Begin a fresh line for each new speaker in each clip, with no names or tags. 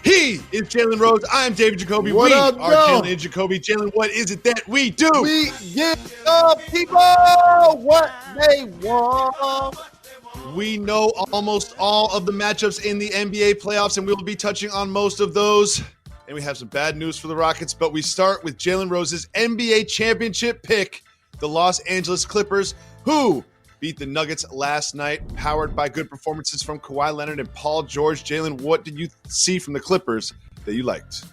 He is Jalen Rose. I am David Jacoby.
What
we
up,
are
yo?
Jalen and Jacoby. Jalen, what is it that we do?
We give the people what they want.
We know almost all of the matchups in the NBA playoffs, and we will be touching on most of those. And we have some bad news for the Rockets, but we start with Jalen Rose's NBA championship pick, the Los Angeles Clippers, who beat the Nuggets last night, powered by good performances from Kawhi Leonard and Paul George. Jalen, what did you see from the Clippers that you liked?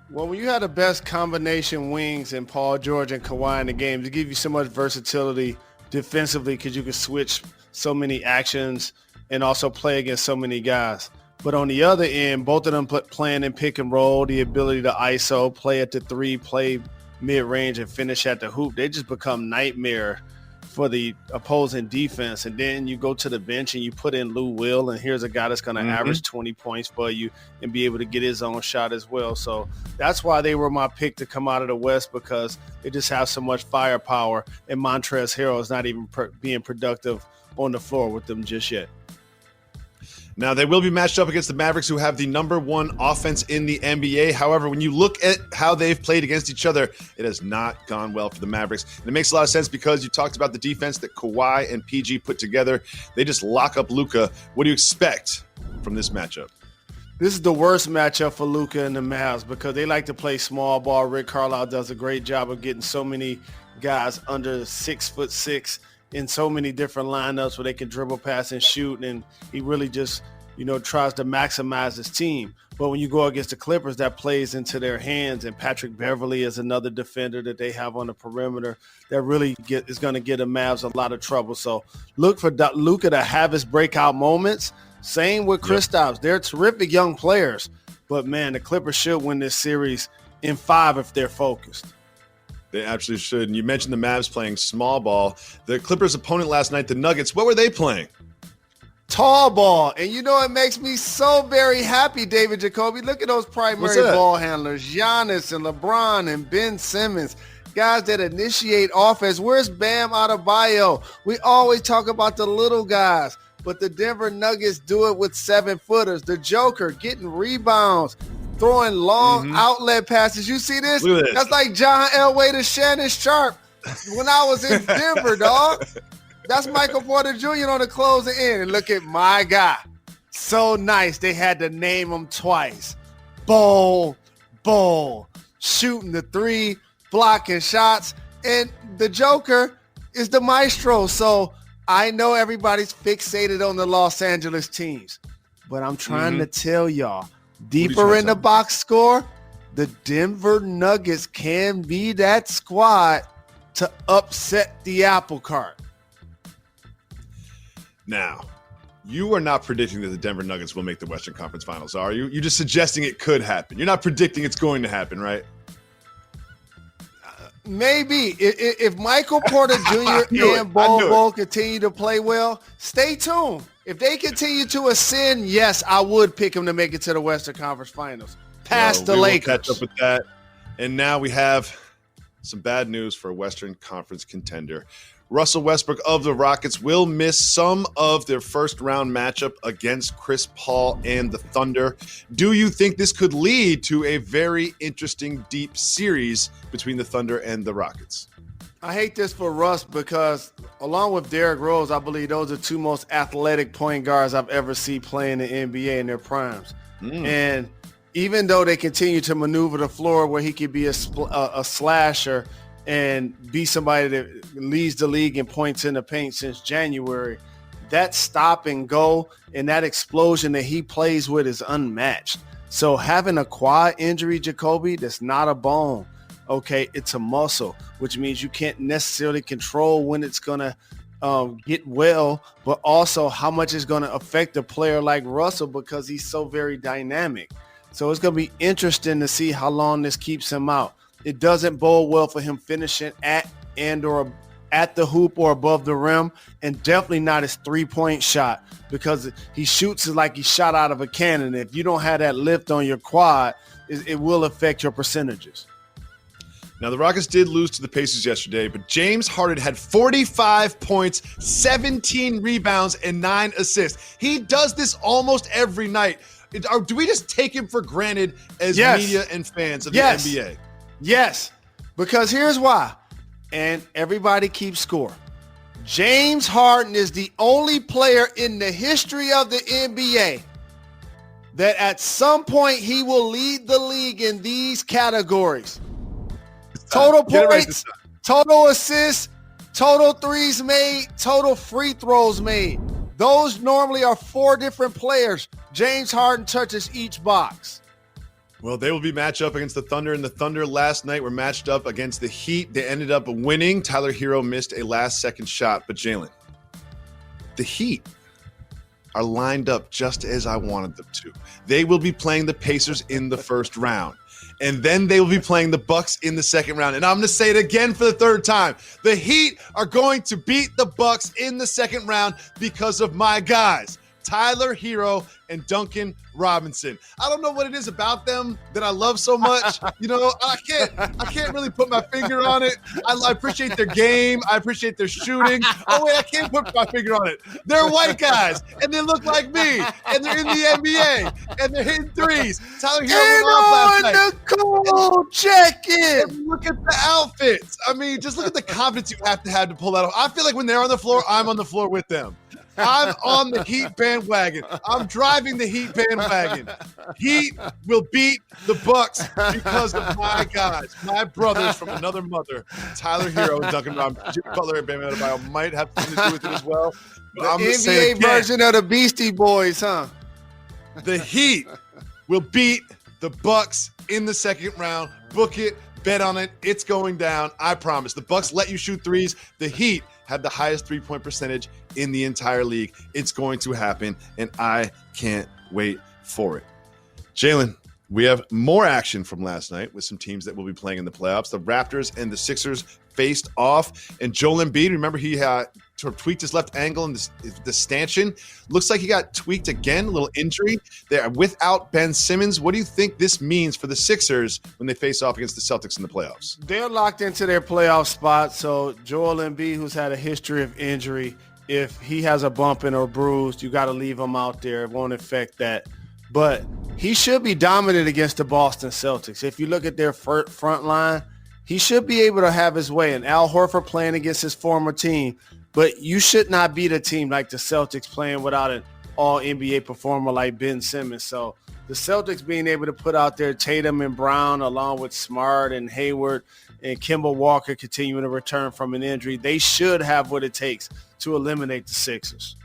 Well, when you had the best combination wings in Paul George and Kawhi in the game, to give you so much versatility defensively because you could switch so many actions and also play against so many guys. But on the other end, both of them playing in pick and roll, the ability to ISO, play at the three, play mid-range, and finish at the hoop, they just become nightmare for the opposing defense. And then you go to the bench and you put in Lou Will, and here's a guy that's going to average 20 points for you and be able to get his own shot as well. So that's why they were my pick to come out of the West, because they just have so much firepower, and Montrezl Harrell is not even being productive on the floor with them just yet.
Now, they will be matched up against the Mavericks, who have the number one offense in the NBA. However, when you look at how they've played against each other, it has not gone well for the Mavericks. And it makes a lot of sense because you talked about the defense that Kawhi and PG put together. They just lock up Luka. What do you expect from this matchup?
This is the worst matchup for Luka and the Mavs because they like to play small ball. Rick Carlisle does a great job of getting so many guys under 6'6" in so many different lineups where they can dribble, pass, and shoot, and he really just, tries to maximize his team. But when you go against the Clippers, that plays into their hands, and Patrick Beverly is another defender that they have on the perimeter that really is going to get the Mavs a lot of trouble. So look for Luka to have his breakout moments. Same with Kristaps. They're terrific young players, but, man, the Clippers should win this series in 5 if they're focused.
They absolutely should. And you mentioned the Mavs playing small ball. The Clippers' opponent last night, the Nuggets, what were they playing?
Tall ball. And it makes me so very happy, David Jacoby. Look at those primary ball handlers, Giannis and LeBron and Ben Simmons, guys that initiate offense. Where's Bam Adebayo? We always talk about the little guys, but the Denver Nuggets do it with 7-footers. The Joker getting rebounds, throwing long outlet passes. You see this?
Look at this.
That's like John Elway to Shannon Sharp when I was in Denver, dog. That's Michael Porter Jr. on the closing end. And look at my guy. So nice. They had to name him twice. Bowl, shooting the three, blocking shots. And the Joker is the maestro. So I know everybody's fixated on the Los Angeles teams, but I'm trying to tell y'all, deeper in the box score, the Denver Nuggets can be that squad to upset the apple cart.
Now, you are not predicting that the Denver Nuggets will make the Western Conference Finals, are you? You're just suggesting it could happen. You're not predicting it's going to happen, right?
Maybe. If Michael Porter Jr. and Bol continue to play well, stay tuned. If they continue to ascend, yes, I would pick them to make it to the Western Conference Finals. Past the Lakers.
We'll catch up with that. And now we have some bad news for a Western Conference contender. Russell Westbrook of the Rockets will miss some of their first-round matchup against Chris Paul and the Thunder. Do you think this could lead to a very interesting, deep series between the Thunder and the Rockets?
I hate this for Russ because, along with Derrick Rose, I believe those are two most athletic point guards I've ever seen play in the NBA in their primes. And even though they continue to maneuver the floor where he could be a slasher and be somebody that leads the league in points in the paint since January, that stop and go and that explosion that he plays with is unmatched. So having a quad injury, Jacoby, that's not a bone, okay, it's a muscle, which means you can't necessarily control when it's going to get well, but also how much it's going to affect a player like Russell because he's so very dynamic. So it's going to be interesting to see how long this keeps him out. It doesn't bode well for him finishing at the hoop or above the rim, and definitely not his three-point shot because he shoots it like he shot out of a cannon. If you don't have that lift on your quad, it will affect your percentages.
Now, the Rockets did lose to the Pacers yesterday, but James Harden had 45 points, 17 rebounds, and 9 assists. He does this almost every night. Do we just take him for granted as media and fans of the NBA?
Yes, because here's why. And everybody keeps score. James Harden is the only player in the history of the NBA that at some point he will lead the league in these categories. Total points, total assists, total threes made, total free throws made. Those normally are 4 different players. James Harden touches each box.
Well, they will be matched up against the Thunder, and the Thunder last night were matched up against the Heat. They ended up winning. Tyler Hero missed a last-second shot. But, Jalen, the Heat are lined up just as I wanted them to. They will be playing the Pacers in the first round. And then they will be playing the Bucks in the second round. And I'm going to say it again for the third time. The Heat are going to beat the Bucks in the second round because of my guys, Tyler Hero and Duncan Robinson. I don't know what it is about them that I love so much. I can't really put my finger on it. I appreciate their game. I appreciate their shooting. Oh, wait, I can't put my finger on it. They're white guys, and they look like me, and they're in the NBA, and they're hitting threes. Tyler Hero went off last night.
The cool check-in.
And look at the outfits. I mean, just look at the confidence you have to pull that off. I feel like when they're on the floor, I'm on the floor with them. I'm on the Heat bandwagon. I'm driving the Heat bandwagon. Heat will beat the Bucks because of my guys, my brothers from another mother, Tyler Hero and Duncan Robinson. Jimmy Butler and Bam Adebayo might have something to do with it as well. But
the
I'm
NBA version of the Beastie Boys, huh?
The Heat will beat the Bucks in the second round. Book it. Bet on it. It's going down. I promise. The Bucks let you shoot threes. The Heat have the highest three-point percentage in the entire league. It's going to happen, and I can't wait for it. Jalen, we have more action from last night with some teams that will be playing in the playoffs. The Raptors and the Sixers faced off, and Joel Embiid, remember he tweaked his left ankle in the stanchion. Looks like he got tweaked again, a little injury there without Ben Simmons. What do you think this means for the Sixers when they face off against the Celtics in the playoffs?
They're locked into their playoff spot, so Joel Embiid, who's had a history of injury, if he has a bump and or bruised, you got to leave him out there. It won't affect that. But he should be dominant against the Boston Celtics. If you look at their front line, he should be able to have his way. And Al Horford playing against his former team. But you should not beat a team like the Celtics playing without an all-NBA performer like Ben Simmons. So the Celtics being able to put out there Tatum and Brown along with Smart and Hayward and Kemba Walker continuing to return from an injury, they should have what it takes to eliminate the Sixers.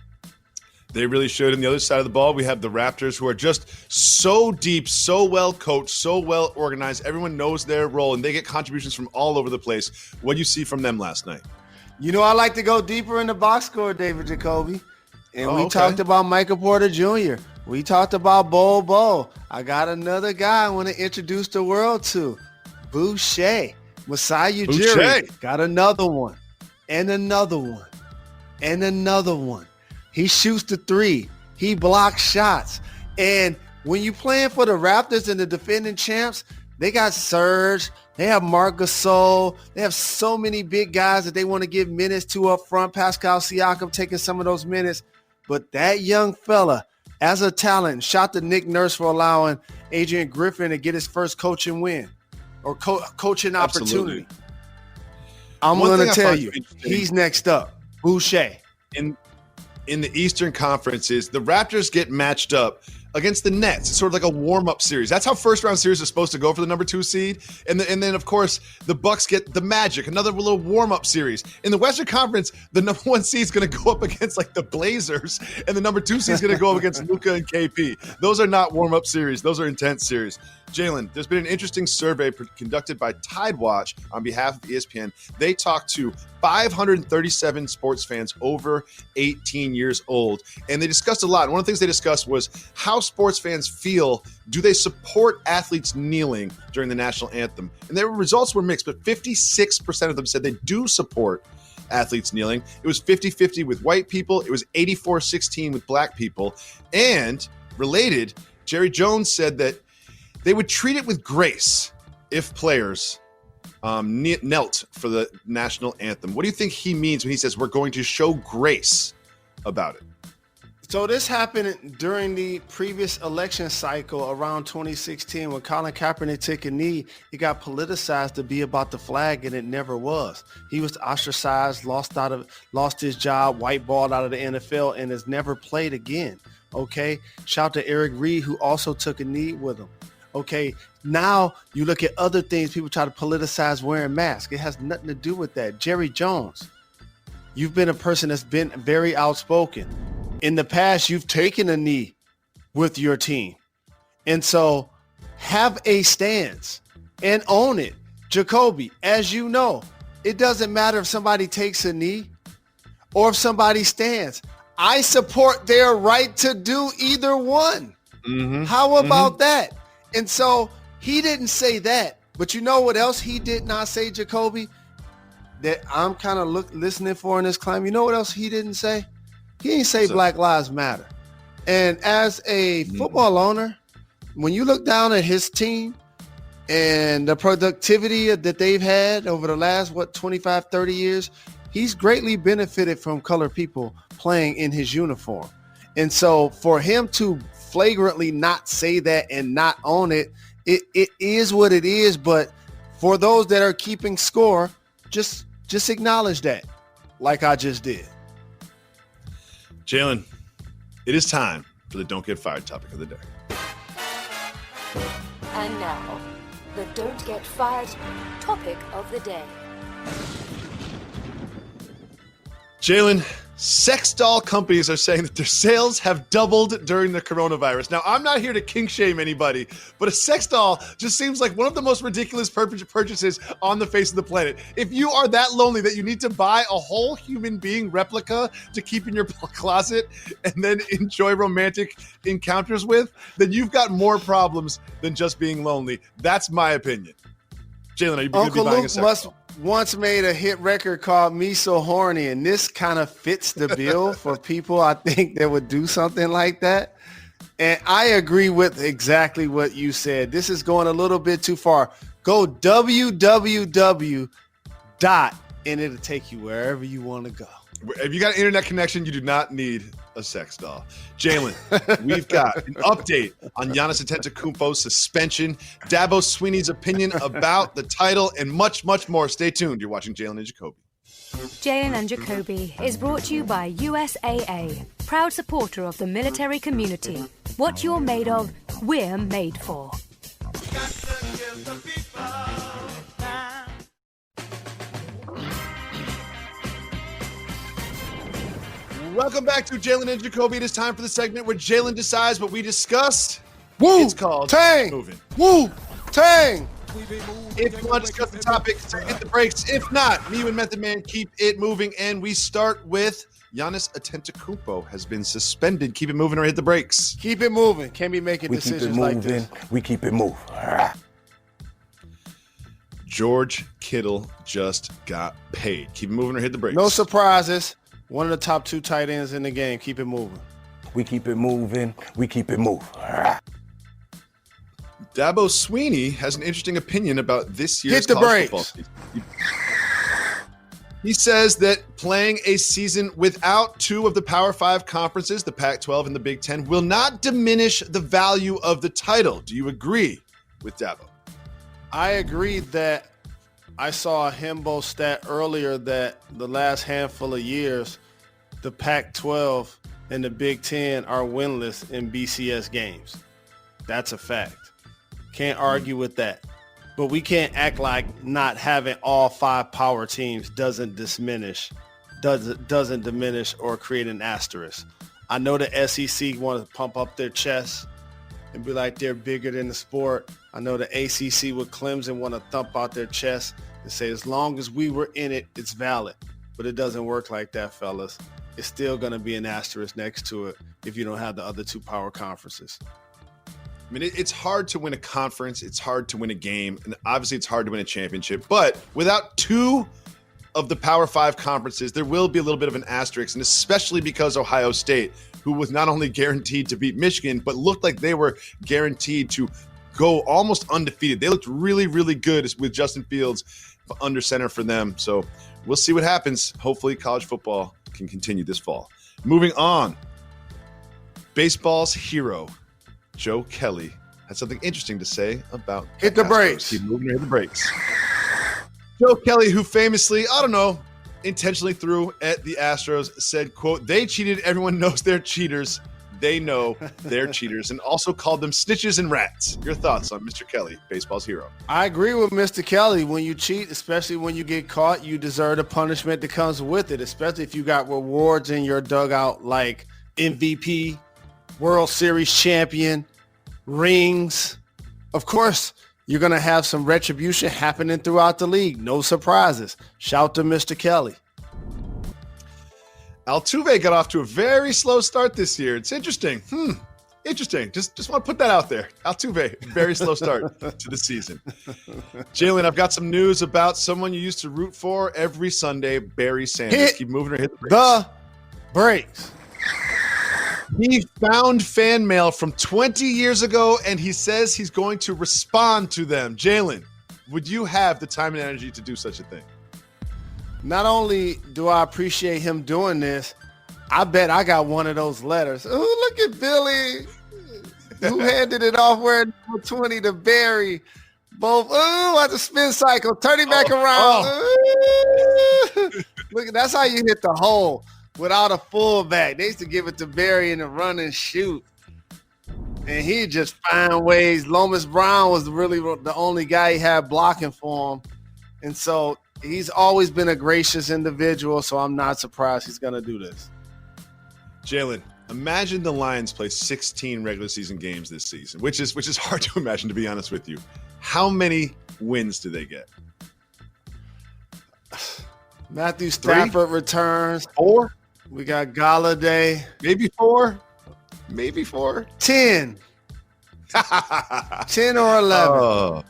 They really should. On the other side of the ball, we have the Raptors, who are just so deep, so well coached, so well organized. Everyone knows their role, and they get contributions from all over the place. What do you see from them last night?
I like to go deeper in the box score, David Jacoby. And we talked about Michael Porter Jr. We talked about Bo. I got another guy I want to introduce the world to. Boucher. Masai Ujiri. Got another one. And another one. And another one. He shoots the three. He blocks shots. And when you're playing for the Raptors and the defending champs, they got Serge. They have Marc Gasol. They have so many big guys that they want to give minutes to up front. Pascal Siakam taking some of those minutes. But that young fella, as a talent, shot to Nick Nurse for allowing Adrian Griffin to get his first coaching win or coaching opportunity. I'm going to tell you, he's next up. Boucher.
In the Eastern Conference is the Raptors get matched up against the Nets. It's sort of like a warm-up series. That's how first-round series are supposed to go for the number 2 seed. And then, of course, the Bucks get the Magic, another little warm-up series. In the Western Conference, the number 1 seed is going to go up against, like, the Blazers, and the number 2 seed is going to go up against Luka and KP. Those are not warm-up series. Those are intense series. Jalen, there's been an interesting survey conducted by Tidewatch on behalf of ESPN. They talked to 537 sports fans over 18 years old, and they discussed a lot. And one of the things they discussed was how sports fans feel. Do they support athletes kneeling during the national anthem? And their results were mixed, but 56% of them said they do support athletes kneeling. It was 50-50 with white people. It was 84-16 with black people. And related, Jerry Jones said that they would treat it with grace if players knelt for the national anthem. What do you think he means when he says we're going to show grace about it?
So this happened during the previous election cycle around 2016 when Colin Kaepernick took a knee. It got politicized to be about the flag, and it never was. He was ostracized, lost his job, whiteballed out of the NFL, and has never played again. Okay, shout to Eric Reed, who also took a knee with him. Okay, now you look at other things. People try to politicize wearing masks. It has nothing to do with that. Jerry Jones, you've been a person that's been very outspoken. In the past, you've taken a knee with your team. And so have a stance and own it. Jacoby, as you know, it doesn't matter if somebody takes a knee or if somebody stands. I support their right to do either one. Mm-hmm. How about that? And so he didn't say that. But you know what else he did not say, Jacoby, that I'm kind of listening for in this climb? You know what else he didn't say? He didn't say Black Lives Matter. And as a football owner, when you look down at his team and the productivity that they've had over the last, 25, 30 years, he's greatly benefited from colored people playing in his uniform. And so for him to flagrantly not say that and not own it, it is what it is. But for those that are keeping score, just acknowledge that, like I just did.
Jalen, it is time for the Don't Get Fired topic of the day.
And now, the Don't Get Fired topic of the day.
Jalen, sex doll companies are saying that their sales have doubled during the coronavirus. Now, I'm not here to kink shame anybody, but a sex doll just seems like one of the most ridiculous purchases on the face of the planet. If you are that lonely that you need to buy a whole human being replica to keep in your closet and then enjoy romantic encounters with, then you've got more problems than just being lonely. That's my opinion. Jalen, are you going to be buying a sex doll?
Once made a hit record called Me So Horny, and this kind of fits the bill for people I think that would do something like that. And I agree with exactly what you said. This is going a little bit too far. Go www. and it'll take you wherever you want to go.
If you got an internet connection, you do not need a sex doll. Jalen, we've got an update on Giannis Antetokounmpo's suspension, Dabo Swinney's opinion about the title, and much, much more. Stay tuned. You're watching Jalen and Jacoby.
Jalen and Jacoby is brought to you by USAA, proud supporter of the military community. What you're made of, we're made for.
Welcome back to Jalen and Jacoby. It is time for the segment where Jalen decides what we discussed.
Woo!
It's called
Tang!
Moving.
Woo! Tang!
If you want to discuss the topic, hit the brakes. If not, me and Method Man keep it moving. And we start with Giannis Antetokounmpo has been suspended. Keep it moving or hit the brakes.
Keep it moving. Can't be making decisions like this.
We keep it moving.
George Kittle just got paid. Keep it moving or hit the brakes.
No surprises. One of the top 2 tight ends in the game. Keep it moving.
We keep it moving. We keep it moving.
Dabo Swinney has an interesting opinion about this year's
Hit the
college
brakes.
football season. He says that playing a season without 2 of the Power 5 conferences, the Pac-12 and the Big Ten, will not diminish the value of the title. Do you agree with Dabo?
I agree that I saw a Himbo stat earlier that the last handful of years, the Pac-12 and the Big Ten are winless in BCS games. That's a fact. Can't argue with that. But we can't act like not having all 5 power teams doesn't diminish or create an asterisk. I know the SEC want to pump up their chest and be like they're bigger than the sport. I know the ACC with Clemson want to thump out their chest and say, as long as we were in it, it's valid. But it doesn't work like that, fellas. It's still going to be an asterisk next to it if you don't have the other 2 power conferences.
I mean, it's hard to win a conference. It's hard to win a game. And obviously, it's hard to win a championship. But without 2 of the Power 5 conferences, there will be a little bit of an asterisk. And especially because Ohio State, who was not only guaranteed to beat Michigan, but looked like they were guaranteed to go almost undefeated. They looked really, really good with Justin Fields under center for them. So we'll see what happens. Hopefully college football can continue this fall. Moving on. Baseball's hero, Joe Kelly, had something interesting to say about
Hit the
Astros.
brakes.
Keep moving or hit the brakes. Joe Kelly, who famously, intentionally threw at the Astros, said, quote, "They cheated. Everyone knows they're cheaters. They know they're cheaters," and also called them snitches and rats. Your thoughts on Mr. Kelly, baseball's hero?
I agree with Mr. Kelly. When you cheat, especially when you get caught, you deserve the punishment that comes with it, especially if you got rewards in your dugout like MVP, World Series champion, rings. Of course, you're going to have some retribution happening throughout the league. No surprises. Shout to Mr. Kelly.
Altuve got off to a very slow start this year. It's interesting. Interesting. Just want to put that out there. Altuve, very slow start to the season. Jalen, I've got some news about someone you used to root for every Sunday, Barry Sanders. Keep moving or hit the brakes.
The brakes.
He found fan mail from 20 years ago, and he says he's going to respond to them. Jalen, would you have the time and energy to do such a thing?
Not only do I appreciate him doing this, I bet I got one of those letters. Oh, look at Billy, who handed it off wearing number 20 to Barry. Both, at the spin cycle, turn him back around. Look, that's how you hit the hole without a fullback. They used to give it to Barry in the run and shoot. And he just find ways. Lomas Brown was really the only guy he had blocking for him. And so he's always been a gracious individual, so I'm not surprised he's going to do this.
Jalen, imagine the Lions play 16 regular season games this season, which is hard to imagine, to be honest with you. How many wins do they get?
Matthew Stafford returns.
4?
We got Galladay.
Maybe 4? Maybe 4?
10. 10 or 11.
Oh,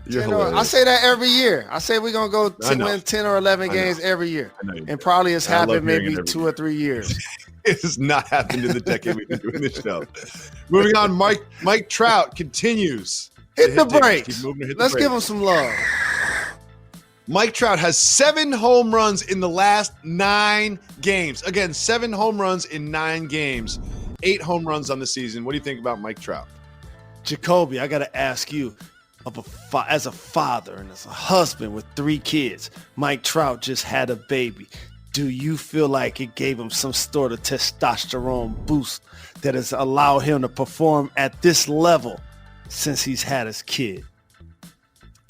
you're hilarious.
I say that every year. I say we're going to go win 10 or 11 games every year. And probably it's happened maybe 2 or 3 years.
It has not happened in the decade we've been doing this show. Moving on, Mike Trout continues.
Hit the brakes. Let's give him some love.
Mike Trout has 7 home runs in the last 9 games. Again, 7 home runs in 9 games. 8 home runs on the season. What do you think about Mike Trout?
Jacoby, I got to ask you, as a father and as a husband with 3 kids, Mike Trout just had a baby. Do you feel like it gave him some sort of testosterone boost that has allowed him to perform at this level since he's had his kid?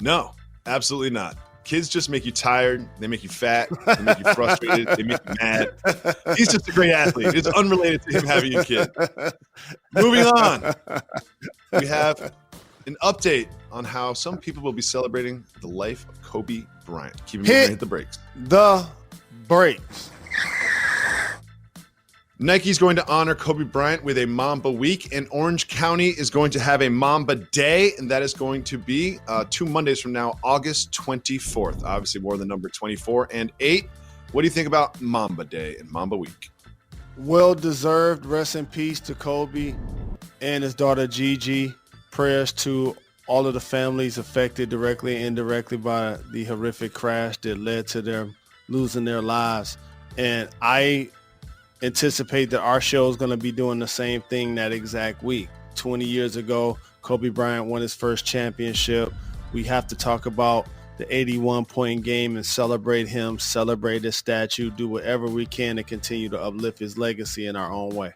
No, absolutely not. Kids just make you tired. They make you fat. They make you frustrated. They make you mad. He's just a great athlete. It's unrelated to him having a kid. Moving on, we have an update on how some people will be celebrating the life of Kobe Bryant. Keep it moving, hit the brakes.
The brakes.
Nike's going to honor Kobe Bryant with a Mamba Week, and Orange County is going to have a Mamba Day, and that is going to be 2 Mondays from now, August 24th. Obviously, more than number 24 and 8. What do you think about Mamba Day and Mamba Week?
Well-deserved. Rest in peace to Kobe and his daughter Gigi. Prayers to all of the families affected directly and indirectly by the horrific crash that led to them losing their lives. And I anticipate that our show is going to be doing the same thing that exact week. 20 years ago, Kobe Bryant won his first championship. We have to talk about the 81-point game and celebrate him, celebrate his statue, do whatever we can to continue to uplift his legacy in our own way.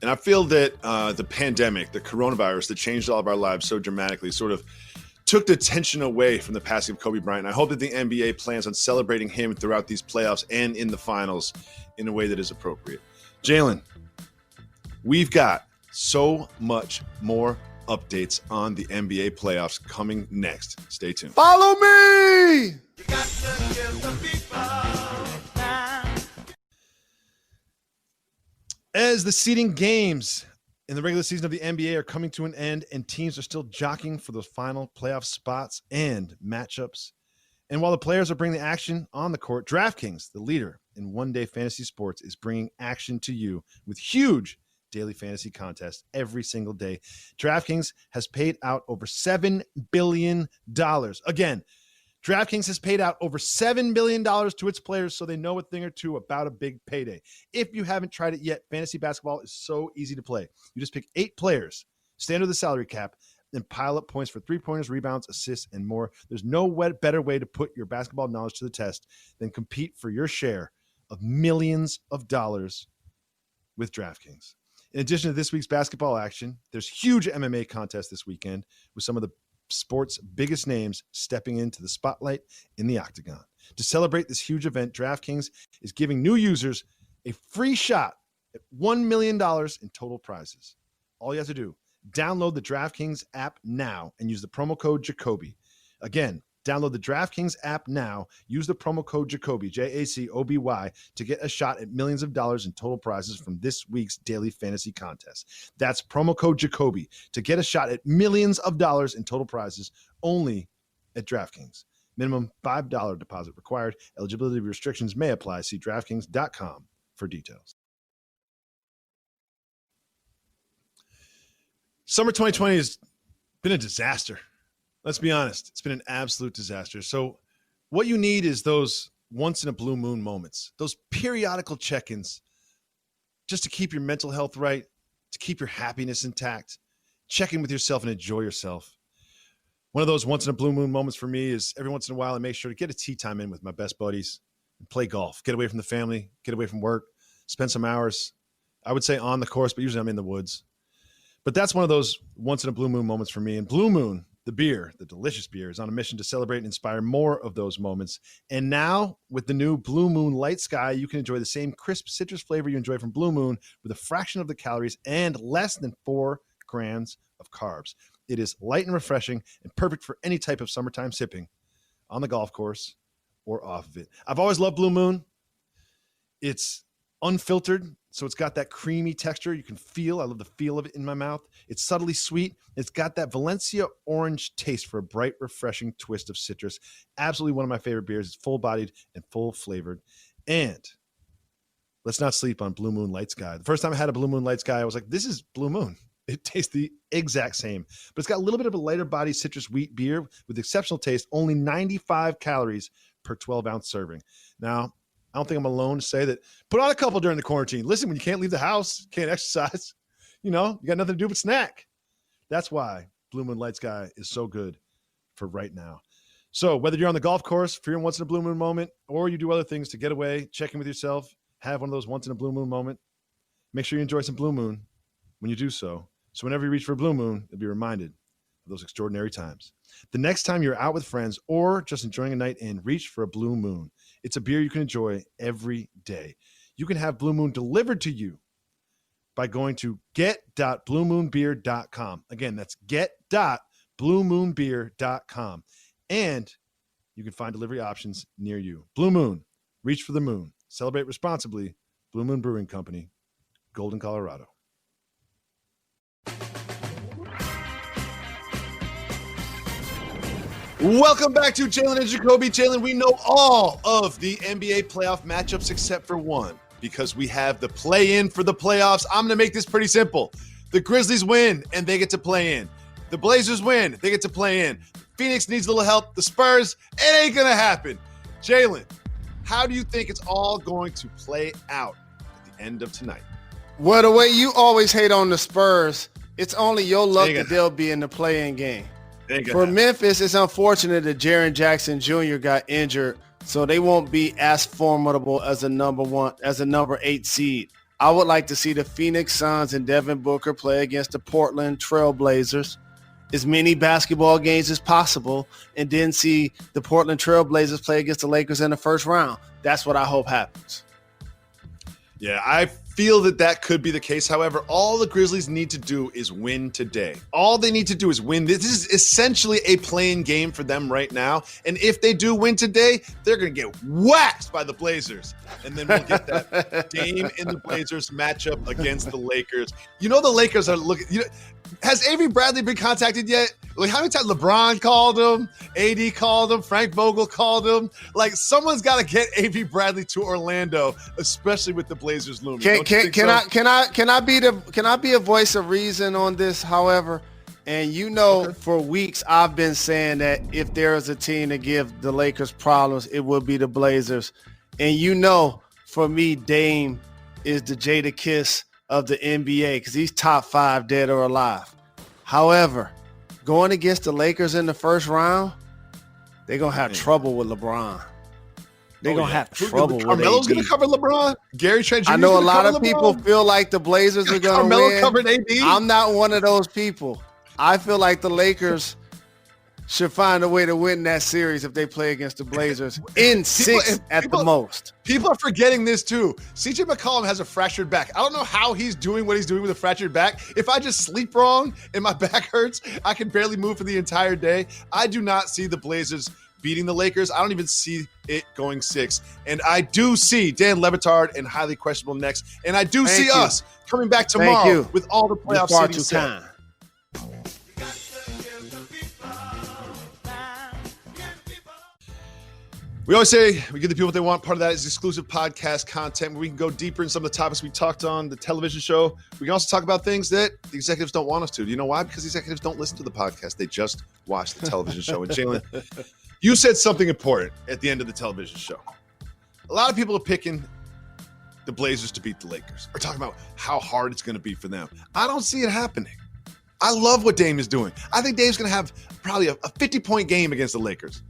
And I feel that the pandemic, the coronavirus that changed all of our lives so dramatically sort of took the attention away from the passing of Kobe Bryant. I hope that the NBA plans on celebrating him throughout these playoffs and in the finals in a way that is appropriate. Jalen, we've got so much more updates on the NBA playoffs coming next. Stay tuned.
Follow me!
As the seeding games in the regular season of the NBA are coming to an end and teams are still jockeying for those final playoff spots and matchups, and while the players are bringing the action on the court, DraftKings, the leader in one-day fantasy sports, is bringing action to you with huge daily fantasy contests every single day. DraftKings has paid out over $7 billion. Again, DraftKings has paid out over $7 billion to its players, so they know a thing or two about a big payday. If you haven't tried it yet, fantasy basketball is so easy to play. You just pick 8 players, stay under the salary cap, then pile up points for three-pointers, rebounds, assists, and more. There's no better way to put your basketball knowledge to the test than compete for your share of millions of dollars with DraftKings. In addition to this week's basketball action, there's huge MMA contests this weekend with some of the sports' biggest names stepping into the spotlight in the octagon. To celebrate this huge event, DraftKings is giving new users a free shot at $1 million in total prizes. All you have to do, download the DraftKings app now and use the promo code Jacoby. Again, download the DraftKings app now, use the promo code Jacoby, Jacoby, to get a shot at millions of dollars in total prizes from this week's daily fantasy contest. That's promo code Jacoby to get a shot at millions of dollars in total prizes only at DraftKings. Minimum $5 deposit required. Eligibility restrictions may apply. See DraftKings.com for details. Summer 2020 has been a disaster. Let's be honest. It's been an absolute disaster. So what you need is those once in a blue moon moments, those periodical check-ins just to keep your mental health right, to keep your happiness intact. Check in with yourself and enjoy yourself. One of those once in a blue moon moments for me is every once in a while I make sure to get a tea time in with my best buddies and play golf. Get away from the family, get away from work, spend some hours, I would say on the course, but usually I'm in the woods. But that's one of those once in a blue moon moments for me. And Blue Moon, the beer, the delicious beer, is on a mission to celebrate and inspire more of those moments. And now with the new Blue Moon Light Sky, you can enjoy the same crisp citrus flavor you enjoy from Blue Moon with a fraction of the calories and less than 4 grams of carbs. It is light and refreshing and perfect for any type of summertime sipping on the golf course or off of it. I've always loved Blue Moon. It's unfiltered, so it's got that creamy texture you can feel. I love the feel of it in my mouth. It's subtly sweet. It's got that Valencia orange taste for a bright, refreshing twist of citrus. Absolutely one of my favorite beers. It's full-bodied and full-flavored. And let's not sleep on Blue Moon Light Sky. The first time I had a Blue Moon Light Sky, I was like, this is Blue Moon. It tastes the exact same, but it's got a little bit of a lighter body citrus wheat beer with exceptional taste, only 95 calories per 12-ounce serving. Now, I don't think I'm alone to say that. Put on a couple during the quarantine. Listen, when you can't leave the house, can't exercise, you got nothing to do but snack. That's why Blue Moon Light Sky is so good for right now. So whether you're on the golf course for your once in a blue moon moment, or you do other things to get away, check in with yourself, have one of those once in a blue moon moment, make sure you enjoy some Blue Moon when you do so. So whenever you reach for a blue moon, you'll be reminded of those extraordinary times. The next time you're out with friends or just enjoying a night in, reach for a Blue Moon. It's a beer you can enjoy every day. You can have Blue Moon delivered to you by going to get.bluemoonbeer.com. Again, that's get.bluemoonbeer.com. And you can find delivery options near you. Blue Moon, reach for the moon. Celebrate responsibly. Blue Moon Brewing Company, Golden, Colorado. Welcome back to Jalen and Jacoby. Jalen, we know all of the NBA playoff matchups except for one because we have the play-in for the playoffs. I'm going to make this pretty simple. The Grizzlies win, and they get to play in. The Blazers win, they get to play in. Phoenix needs a little help. The Spurs, it ain't going to happen. Jalen, how do you think it's all going to play out at the end of tonight?
Well, the way you always hate on the Spurs, it's only your luck that they'll be in the play-in game. For Memphis, it's unfortunate that Jaren Jackson Jr. got injured, so they won't be as formidable as a number 8 seed. I would like to see the Phoenix Suns and Devin Booker play against the Portland Trail Blazers, as many basketball games as possible, and then see the Portland Trail Blazers play against the Lakers in the first round. That's what I hope happens.
Yeah, I feel that could be the case. However, all the Grizzlies need to do is win today. All they need to do is win. This is essentially a playing game for them right now. And if they do win today, they're going to get waxed by the Blazers. And then we'll get that Dame and the Blazers matchup against the Lakers. The Lakers are looking. Has Avery Bradley been contacted yet? Like, how many times LeBron called him, AD called him, Frank Vogel called him? Like, someone's got to get Avery Bradley to Orlando, especially with the Blazers looming.
Can I be a voice of reason on this? However, And for weeks I've been saying that if there is a team to give the Lakers problems, it would be the Blazers. And for me, Dame is the Jada Kiss of the NBA because he's top 5 dead or alive. However, going against the Lakers in the first round, they're going to have trouble with LeBron. They're going to have trouble with
Carmelo's going to cover LeBron. Gary Trent Jr.
I know a lot of people feel like the Blazers are going to win.
Carmelo covered AD.
I'm not one of those people. I feel like the Lakers should find a way to win that series if they play against the Blazers in 6 at the most.
People are forgetting this too. CJ McCollum has a fractured back. I don't know how he's doing what he's doing with a fractured back. If I just sleep wrong and my back hurts, I can barely move for the entire day. I do not see the Blazers beating the Lakers. I don't even see it going 6. And I do see Dan Le Batard and highly questionable next. And I do see us coming back tomorrow with all the playoff seedings set. We always say we give the people what they want. Part of that is exclusive podcast content where we can go deeper in some of the topics we talked on the television show. We can also talk about things that the executives don't want us to. Do you know why? Because the executives don't listen to the podcast. They just watch the television show. And Jalen, you said something important at the end of the television show. A lot of people are picking the Blazers to beat the Lakers or talking about how hard it's going to be for them. I don't see it happening. I love what Dame is doing. I think Dame's going to have probably a 50-point game against the Lakers.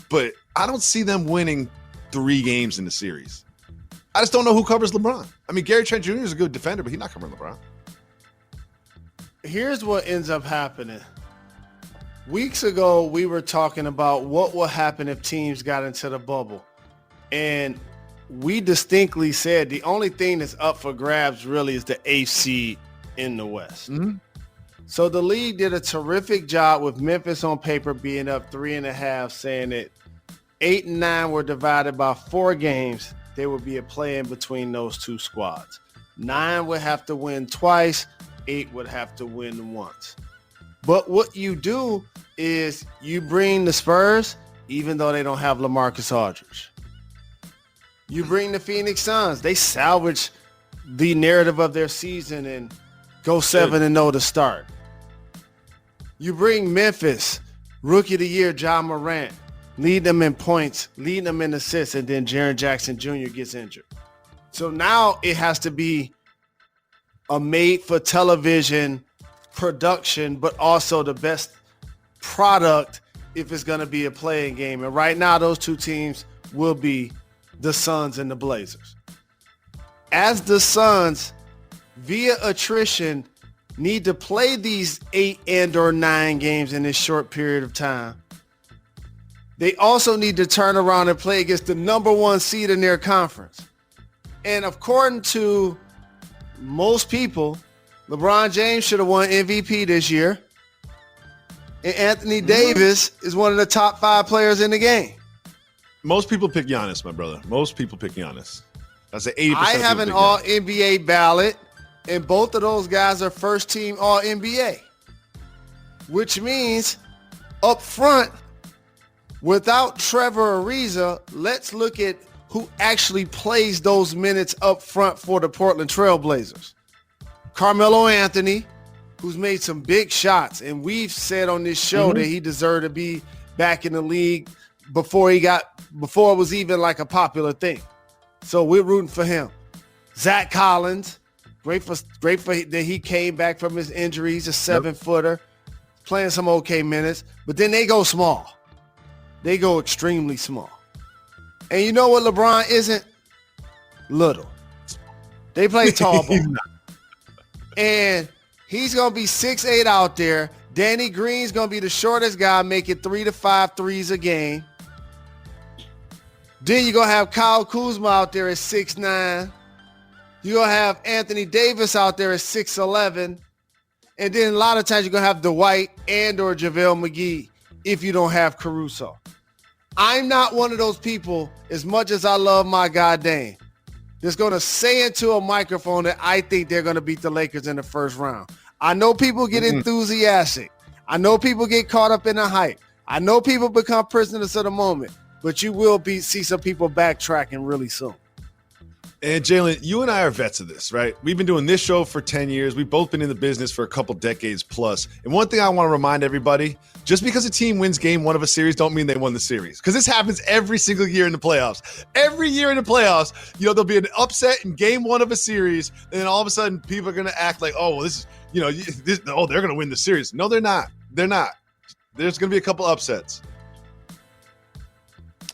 But I don't see them winning 3 games in the series. I just don't know who covers LeBron. I mean, Gary Trent Jr. is a good defender, but he's not covering LeBron.
Here's what ends up happening. Weeks ago, we were talking about what will happen if teams got into the bubble. And we distinctly said the only thing that's up for grabs really is the 8th seed in the West. Mm-hmm. So the league did a terrific job with Memphis on paper being up 3.5, saying that 8 and 9 were divided by 4 games. There would be a play in between those 2 squads. 9 would have to win twice. 8 would have to win once. But what you do is you bring the Spurs, even though they don't have LaMarcus Aldridge. You bring the Phoenix Suns. They salvage the narrative of their season and go 7-0 to start. You bring Memphis, Rookie of the Year, Ja Morant, lead them in points, lead them in assists, and then Jaren Jackson Jr. gets injured. So now it has to be a made-for-television production, but also the best product if it's going to be a playing game. And right now, those 2 teams will be the Suns and the Blazers. As the Suns, via attrition, need to play these 8 and or 9 games in this short period of time. They also need to turn around and play against the number 1 seed in their conference. And according to most people, LeBron James should have won MVP this year. And Anthony Davis is one of the top 5 players in the game.
Most people pick Giannis, my brother. Most people pick Giannis. That's an 80%.
I have an All-NBA ballot. And both of those guys are first-team All-NBA, which means up front, without Trevor Ariza, let's look at who actually plays those minutes up front for the Portland Trailblazers. Carmelo Anthony, who's made some big shots, and we've said on this show that he deserved to be back in the league before it was even like a popular thing. So we're rooting for him. Zach Collins. Great for that he came back from his injury. He's a 7-footer, playing some okay minutes. But then they go small. They go extremely small. And you know what LeBron isn't? Little. They play tall ball. And he's going to be 6'8" out there. Danny Green's going to be the shortest guy, making 3 to 5 threes a game. Then you're going to have Kyle Kuzma out there at 6'9". You're going to have Anthony Davis out there at 6'11". And then a lot of times you're going to have Dwight and or JaVale McGee if you don't have Caruso. I'm not one of those people, as much as I love my guy Dame, that's going to say into a microphone that I think they're going to beat the Lakers in the first round. I know people get enthusiastic. I know people get caught up in the hype. I know people become prisoners of the moment. But you will see some people backtracking really soon.
And Jalen, you and I are vets of this, right? We've been doing this show for 10 years. We've both been in the business for a couple decades plus. And one thing I want to remind everybody, just because a team wins game one of a series don't mean they won the series. Because this happens every single year in the playoffs. Every year in the playoffs, there'll be an upset in game one of a series. And then all of a sudden people are going to act like, oh, well, this is, they're going to win the series. No, they're not. They're not. There's going to be a couple upsets.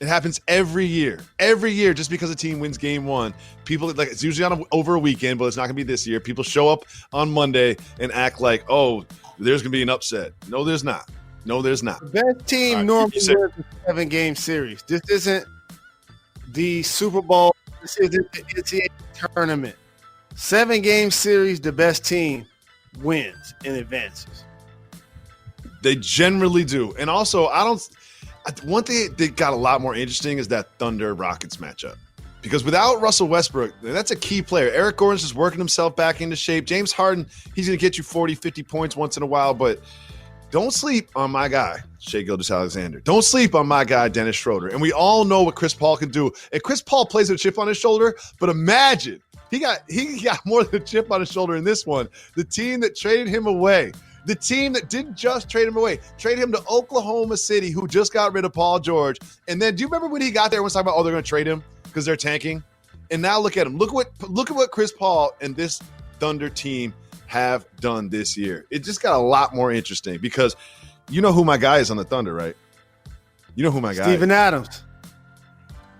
It happens every year. Every year, just because a team wins game one, people like it's usually over a weekend, but it's not going to be this year. People show up on Monday and act like, oh, there's going to be an upset. No, there's not. No, there's not.
The best team normally wins a 7-game series. This isn't the Super Bowl. This isn't the NCAA tournament. 7-game series, the best team wins and advances.
They generally do. And also, one thing that got a lot more interesting is that Thunder-Rockets matchup. Because without Russell Westbrook, that's a key player. Eric Gordon's just working himself back into shape. James Harden, he's going to get you 40, 50 points once in a while. But don't sleep on my guy, Shai Gilgeous-Alexander. Don't sleep on my guy, Dennis Schroeder. And we all know what Chris Paul can do. And Chris Paul plays with a chip on his shoulder. But imagine, he got more than a chip on his shoulder in this one. The team that traded him away. The team that didn't just trade him away, traded him to Oklahoma City, who just got rid of Paul George. And then do you remember when he got there, everyone's talking about, oh, they're going to trade him because they're tanking? And now look at him. Look at what Chris Paul and this Thunder team have done this year. It just got a lot more interesting because you know who my guy is on the Thunder, right? You know who my guy
Steven
is.
Adams.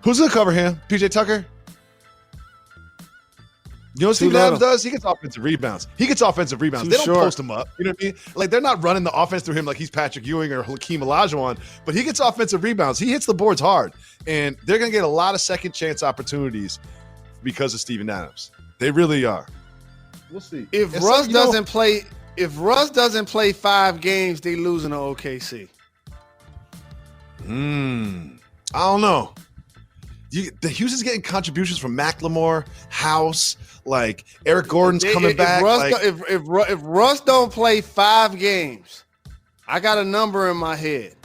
Who's going to cover him? PJ Tucker? You know what Steven Adams does? He gets offensive rebounds. They don't post him up. You know what I mean? Like, they're not running the offense through him like he's Patrick Ewing or Hakeem Olajuwon, but he gets offensive rebounds. He hits the boards hard, and they're going to get a lot of second chance opportunities because of Steven Adams. They really are. We'll see.
If Russ doesn't play 5 games, they losing to OKC.
I don't know. The Houston's getting contributions from McLemore, House, like Eric Gordon's coming back.
If Russ don't play 5 games, I got a number in my head.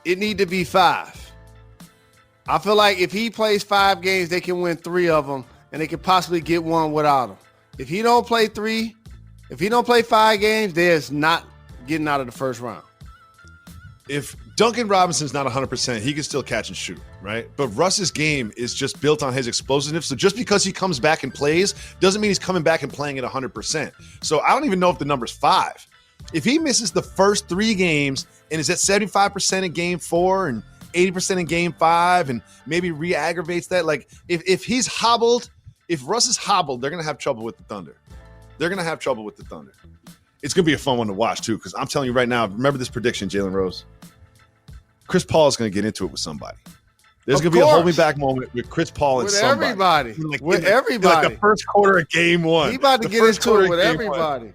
It need to be 5. I feel like if he plays 5 games, they can win 3 of them, and they could possibly get one without him. If he don't play 5 games, there's not getting out of the first round.
If Duncan Robinson's not 100%, he can still catch and shoot, right? But Russ's game is just built on his explosiveness. So just because he comes back and plays doesn't mean he's coming back and playing at 100%. So I don't even know if the number's 5. If he misses the first 3 games and is at 75% in game 4 and 80% in game 5 and maybe re-aggravates that, like if he's hobbled, if Russ is hobbled, they're going to have trouble with the Thunder. It's going to be a fun one to watch too, because I'm telling you right now, remember this prediction, Jalen Rose. Chris Paul is going to get into it with somebody. There's going to be a hold me back moment with Chris Paul and somebody.
With everybody.
Like the first quarter of game 1.
He about to get into it with everybody.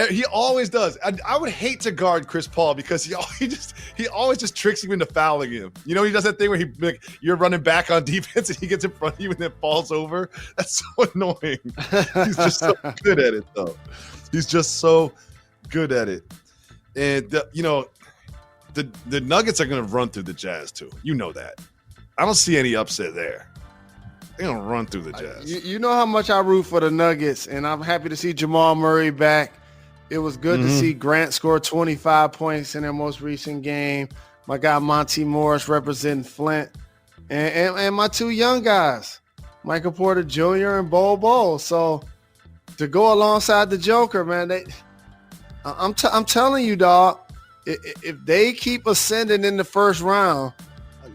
He always does. I would hate to guard Chris Paul because he always just tricks you into fouling him. You know, he does that thing where you're running back on defense and he gets in front of you and then falls over. That's so annoying. He's just so good at it, though. He's just so good at it. And, the Nuggets are going to run through the Jazz, too. You know that. I don't see any upset there. They're going to run through the Jazz.
You know how much I root for the Nuggets, and I'm happy to see Jamal Murray back. It was good to see Grant score 25 points in their most recent game. My guy Monty Morris representing Flint. And my 2 young guys, Michael Porter Jr. and Bol Bol. So to go alongside the Joker, man, I'm telling you, dog, if they keep ascending in the first round,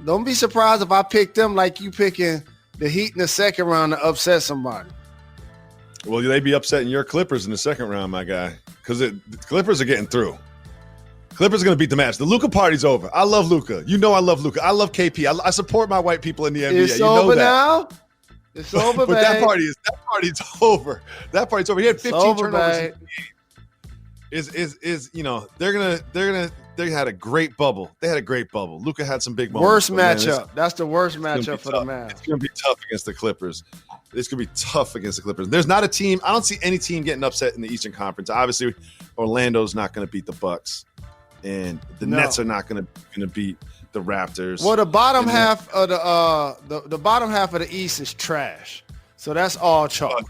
don't be surprised if I pick them like you picking the Heat in the second round to upset somebody.
Well, they'd be upsetting your Clippers in the second round, my guy, because the Clippers are getting through. Clippers are going to beat the match. The Luka party's over. I love Luka. You know I love Luka. I love KP. I support my white people in the NBA.
It's over now. It's over,
but that party's over. That party's over. He had 15 turnovers in the game. They had a great bubble. Luka had some big moments.
Worst matchup. That's the worst matchup for the Mavs.
It's going to be tough against the Clippers. There's not a team. I don't see any team getting upset in the Eastern Conference. Obviously, Orlando's not going to beat the Bucks, and the Nets are not going to beat the Raptors.
Well, the bottom half of the bottom half of the East is trash. So that's all chalk.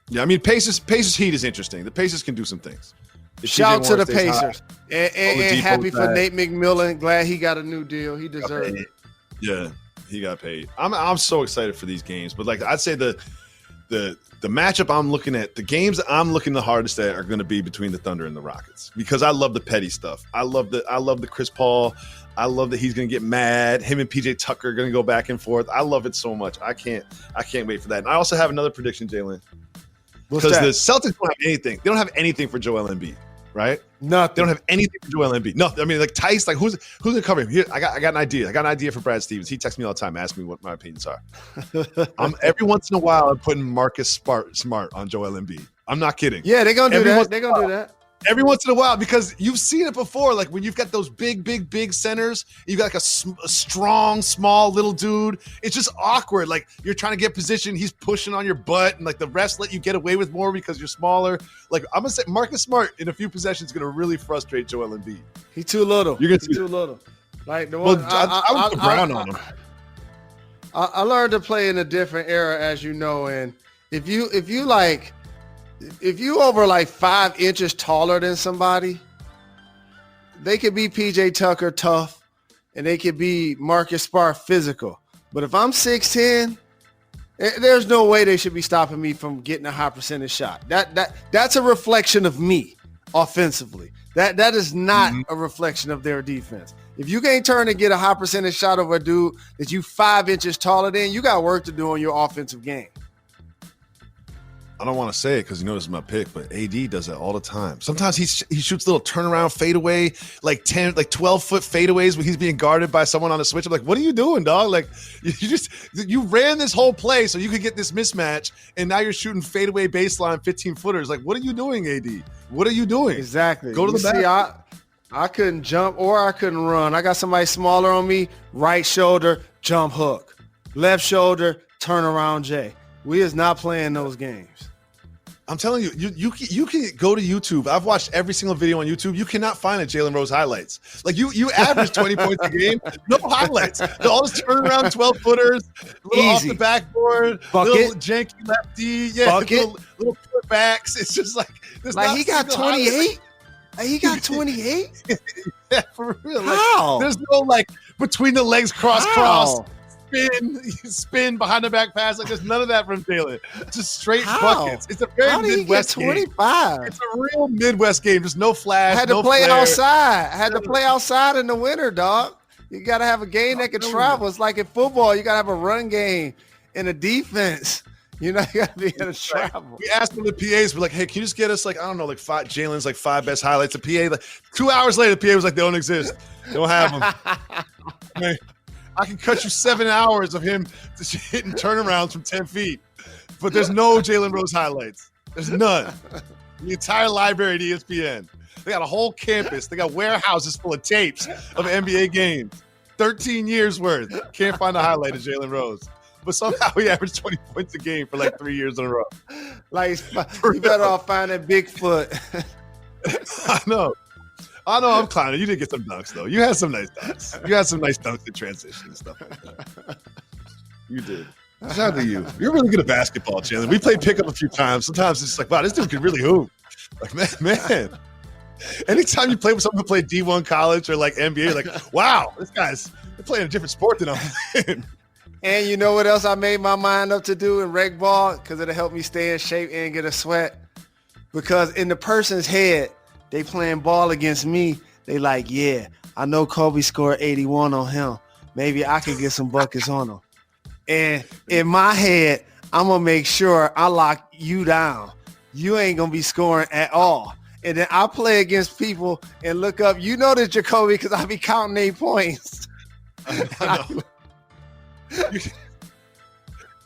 Yeah, I mean, Pacers Heat is interesting. The Pacers can do some things.
Shout to the Pacers. And happy for Nate McMillan. Glad he got a new deal. He deserved it.
Yeah, he got paid. I'm so excited for these games. But like I'd say the matchup I'm looking at, the games I'm looking the hardest at are going to be between the Thunder and the Rockets because I love the petty stuff. I love the Chris Paul. I love that he's going to get mad. Him and PJ Tucker are going to go back and forth. I love it so much. I can't wait for that. And I also have another prediction, Jalen. Because the Celtics don't have anything. They don't have anything for Joel Embiid, right?
Nothing.
They don't have anything for Joel Embiid. No, I mean, like Tice, like who's gonna cover him? Here, I got an idea. I got an idea for Brad Stevens. He texts me all the time, asking me what my opinions are. Every once in a while, I'm putting Marcus Smart on Joel Embiid. I'm not kidding.
Yeah, they're gonna do that. They're gonna do that.
Every once in a while, because you've seen it before, like when you've got those big centers, you've got like a strong, small little dude. It's just awkward. Like you're trying to get position, he's pushing on your butt, and like the refs let you get away with more because you're smaller. Like I'm gonna say, Marcus Smart in a few possessions is gonna really frustrate Joel Embiid.
He's too little.
You're gonna see
too little. Like the one,
I would put Brown on him.
I learned to play in a different era, as you know, and if you over like 5 inches taller than somebody, they could be PJ Tucker tough and they could be Marcus Smart physical. But if I'm 6'10", there's no way they should be stopping me from getting a high percentage shot. That's a reflection of me offensively. That is not a reflection of their defense. If you can't turn and get a high percentage shot over a dude that you 5 inches taller than, you got work to do on your offensive game.
I don't want to say it because you know this is my pick, but AD does that all the time. Sometimes he shoots little turnaround fadeaway, like 12-foot fadeaways when he's being guarded by someone on a switch. I'm like, what are you doing, dog? Like you ran this whole play so you could get this mismatch, and now you're shooting fadeaway baseline 15-footers. Like, what are you doing, AD? What are you doing?
Exactly.
Go to the back.
I couldn't jump or I couldn't run. I got somebody smaller on me. Right shoulder, jump hook. Left shoulder, turn around J. We is not playing those games.
I'm telling you, you can go to YouTube. I've watched every single video on YouTube. You cannot find a Jalen Rose highlights. Like you average 20 points a game, no highlights. They're all just turn around 12-footers, little off the backboard,
bucket,
little janky lefty,
bucket,
little putbacks. It's just like
he got 28. He got 28.
Yeah, for real.
How?
Like, there's no like between the legs cross. Spin behind the back pass. Like there's none of that from Jalen. Just straight buckets. It's a very Midwest game.
25.
It's a real Midwest game. There's no flash.
Had to play outside. Had to play outside in the winter, dog. You got to have a game that can travel. It's like in football. You got to have a run game and a defense. You know, you got to be able to travel. We
asked them the PAs. We're like, hey, can you just get us like, I don't know, like Jalen's like 5 best highlights. The PA, like 2 hours later, the PA was like, they don't exist. They don't have them. Man, I can cut you 7 hours of him hitting turnarounds from 10 feet, but there's no Jalen Rose highlights. There's none. The entire library at ESPN. They got a whole campus. They got warehouses full of tapes of NBA games. 13 years worth. Can't find a highlight of Jalen Rose. But somehow he averaged 20 points a game for like 3 years in a row.
Like, you better off finding Bigfoot.
I know, I'm clowning. You did get some dunks, though. You had some nice dunks. You had some nice dunks in transition and stuff like that. You did. Shout out to you. You're really good at basketball, Chandler. We played pickup a few times. Sometimes it's like, wow, this dude can really hoop. Like, man. Anytime you play with someone who played D1 college or like NBA, you're like, wow, they're playing a different sport than I'm playing.
And you know what else I made my mind up to do in rec ball? Because it'll help me stay in shape and get a sweat. Because in the person's head, they playing ball against me. They like, yeah, I know Kobe scored 81 on him. Maybe I could get some buckets on him. And in my head, I'm going to make sure I lock you down. You ain't going to be scoring at all. And then I play against people and look up. You know this, Jacoby, because I be counting 8 points.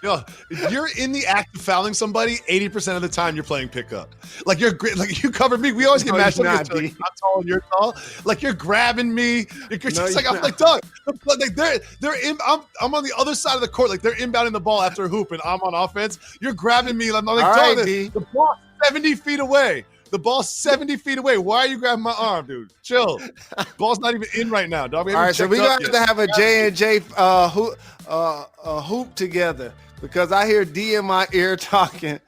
Yo, if you're in the act of fouling somebody, 80% of the time you're playing pickup. Like you're great. Like you covered me. We always get matched up. Like, I'm tall and you're tall. Like you're grabbing me. I'm like, Doug. Like they're in. I'm on the other side of the court. Like they're inbounding the ball after a hoop, and I'm on offense. You're grabbing me. I'm like, Doug, right, the ball 70 feet away. The ball's 70 feet away. Why are you grabbing my arm, dude? Chill. Ball's not even in right now, dog.
All right, so we got to have a J&J hoop together. because I hear D in my ear talking,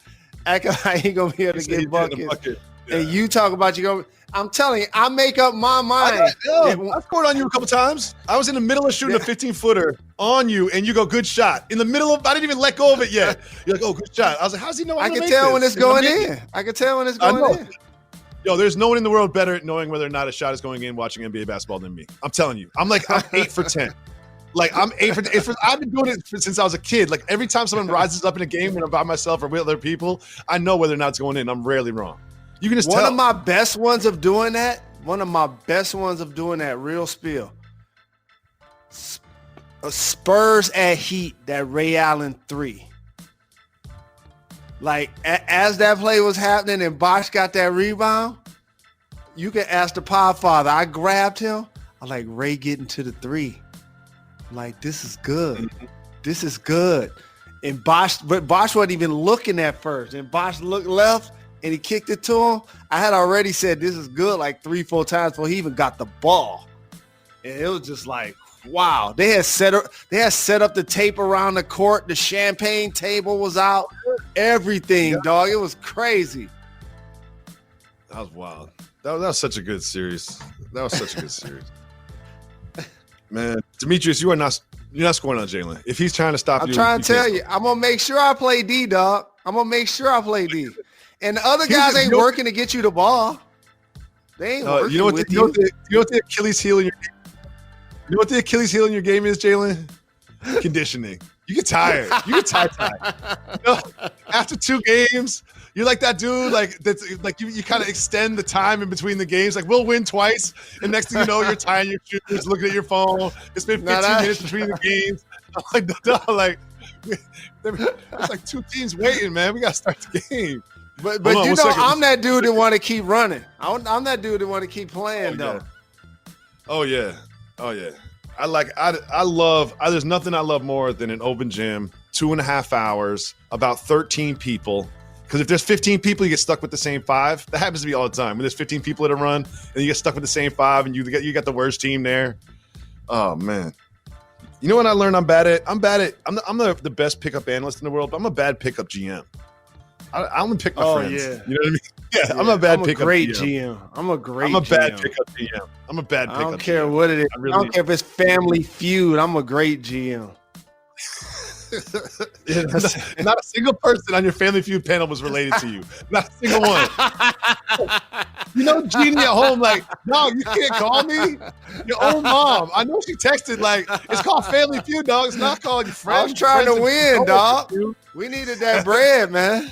acting like he gonna be able to get buckets. Yeah. And you talk about you go. I'm telling you, I make up my mind.
I scored on you a couple times. I was in the middle of shooting a 15-footer on you, and you go, good shot. In the middle of, I didn't even let go of it yet. You're like, oh, good shot. I was like, how's he know
I can tell when it's going in. I can tell when it's going in.
Yo, there's no one in the world better at knowing whether or not a shot is going in watching NBA basketball than me. I'm telling you. I'm 8 for 10. Like, I'm 8 for 10. I've been doing it since I was a kid. Like, every time someone rises up in a game when I'm by myself or with other people, I know whether or not it's going in. I'm rarely wrong. You can just tell.
One of my best ones of doing that, real spill. Spurs at Heat, that Ray Allen 3. Like, as that play was happening and Bosh got that rebound, you can ask the Podfather. I grabbed him. I'm like, Ray getting to the 3. I'm like, this is good. This is good. And Bosh wasn't even looking at first. And Bosh looked left and he kicked it to him. I had already said this is good like 3-4 times before he even got the ball. And it was just like, wow. They had set up the tape around the court. The champagne table was out. Everything, dog. It was crazy.
That was wild. That was such a good series. Man, Demetrius, you're not scoring on Jalen. If he's trying to stop you,
I'm trying to tell you, I'm gonna make sure I play D, dog. I'm gonna make sure I play D. And the other guys ain't working to get you the ball. They ain't working with you.
You know what the Achilles heel in your game? You know what the Achilles heel in your game is, Jalen? Conditioning. You get tired. You get tired. You know, after 2 games, you're like that dude. Like that's like you kind of extend the time in between the games. Like we'll win twice, and next thing you know, you're tying your shoes, looking at your phone. It's been 15 minutes between the games. I'm like, no, like it's like 2 teams waiting, man. We gotta start the game.
But you know, I'm that dude that want to keep running. I'm that dude that want to keep playing, though.
Oh yeah. I love. There's nothing I love more than an open gym, 2.5 hours, about 13 people. Because if there's 15 people, you get stuck with the same 5. That happens to me all the time. When there's 15 people at a run, and you get stuck with the same 5, and you got the worst team there. Oh man. You know what I learned? I'm bad at. I'm the best pickup analyst in the world, but I'm a bad pickup GM. I'm gonna pick my friends. Yeah. You know what I mean? Yeah, I'm a bad pickup
GM. I'm a
bad pickup GM. I'm a bad pickup GM.
I don't care what it is. I don't care if it's Family Feud. I'm a great GM.
Not a single person on your Family Feud panel was related to you. Not a single one. You know, Jeannie at home, like, no, you can't call me. Your own mom. I know she texted, like, it's called Family Feud, dog. It's not called your friends.
I was trying to win, dog. We needed that bread, man.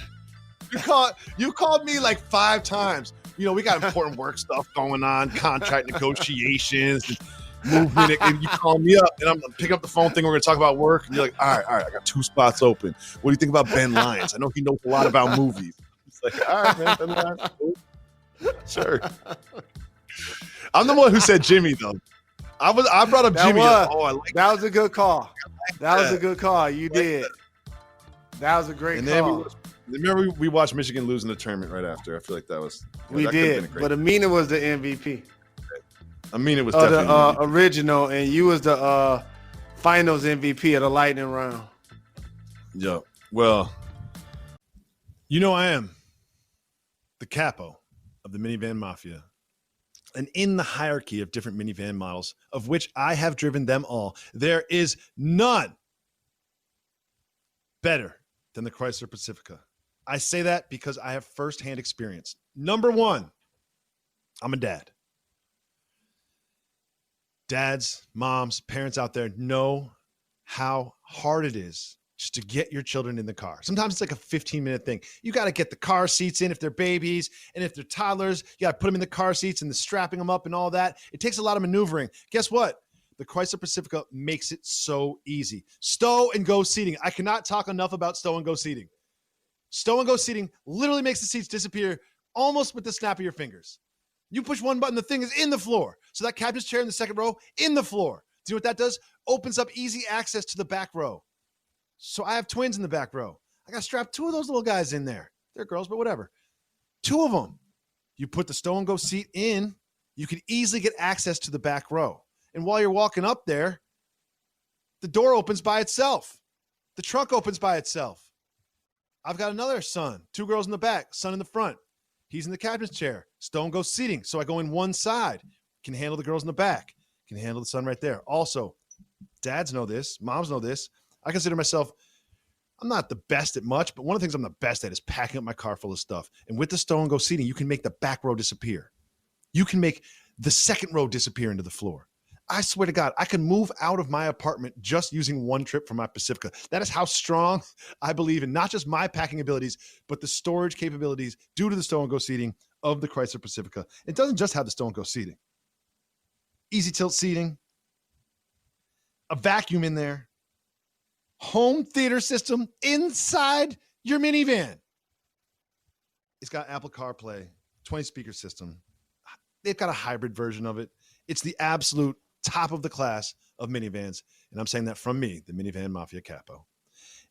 You called me like 5 times. You know, we got important work stuff going on, contract negotiations, and movement. And you call me up, and I'm picking up the phone thing. We're going to talk about work. And you're like, all right, I got 2 spots open. What do you think about Ben Lyons? I know he knows a lot about movies. It's like, all right, man, Ben Lyons. Cool. Sure. I'm the one who said Jimmy, though. I brought up Jimmy.
That was a good call. That was a good call. You did. That was a great call.
Remember, we watched Michigan lose in the tournament right after. I feel like that was.
We did, but Amina was the MVP.
Amina was definitely
the original, and you was the finals MVP of the lightning round.
Yeah. Well, you know I am the capo of the minivan mafia. And in the hierarchy of different minivan models, of which I have driven them all, there is none better than the Chrysler Pacifica. I say that because I have firsthand experience. Number 1, I'm a dad. Dads, moms, parents out there know how hard it is just to get your children in the car. Sometimes it's like a 15-minute thing. You got to get the car seats in if they're babies, and if they're toddlers, you got to put them in the car seats and the strapping them up and all that. It takes a lot of maneuvering. Guess what? The Chrysler Pacifica makes it so easy. Stow and go seating. I cannot talk enough about stow and go seating. Stow and go seating literally makes the seats disappear almost with the snap of your fingers. You push one button, the thing is in the floor. So that captain's chair in the second row, in the floor. Do you know what that does? Opens up easy access to the back row. So I have twins in the back row. I got to strap 2 of those little guys in there. They're girls, but whatever. 2 of them. You put the stow and go seat in, you can easily get access to the back row. And while you're walking up there, the door opens by itself. The trunk opens by itself. I've got another son, 2 girls in the back, son in the front. He's in the captain's chair. Stone goes seating. So I go in one side. Can handle the girls in the back. Can handle the son right there. Also, dads know this. Moms know this. I consider myself, I'm not the best at much, but one of the things I'm the best at is packing up my car full of stuff. And with the Stone Go seating, you can make the back row disappear. You can make the second row disappear into the floor. I swear to God, I can move out of my apartment just using one trip from my Pacifica. That is how strong I believe in not just my packing abilities, but the storage capabilities due to the Stone Go seating of the Chrysler Pacifica. It doesn't just have the Stone Go seating. Easy tilt seating, a vacuum in there, home theater system inside your minivan. It's got Apple CarPlay, 20 speaker system. They've got a hybrid version of it. It's the absolute top of the class of minivans. And I'm saying that from me, the Minivan Mafia Capo.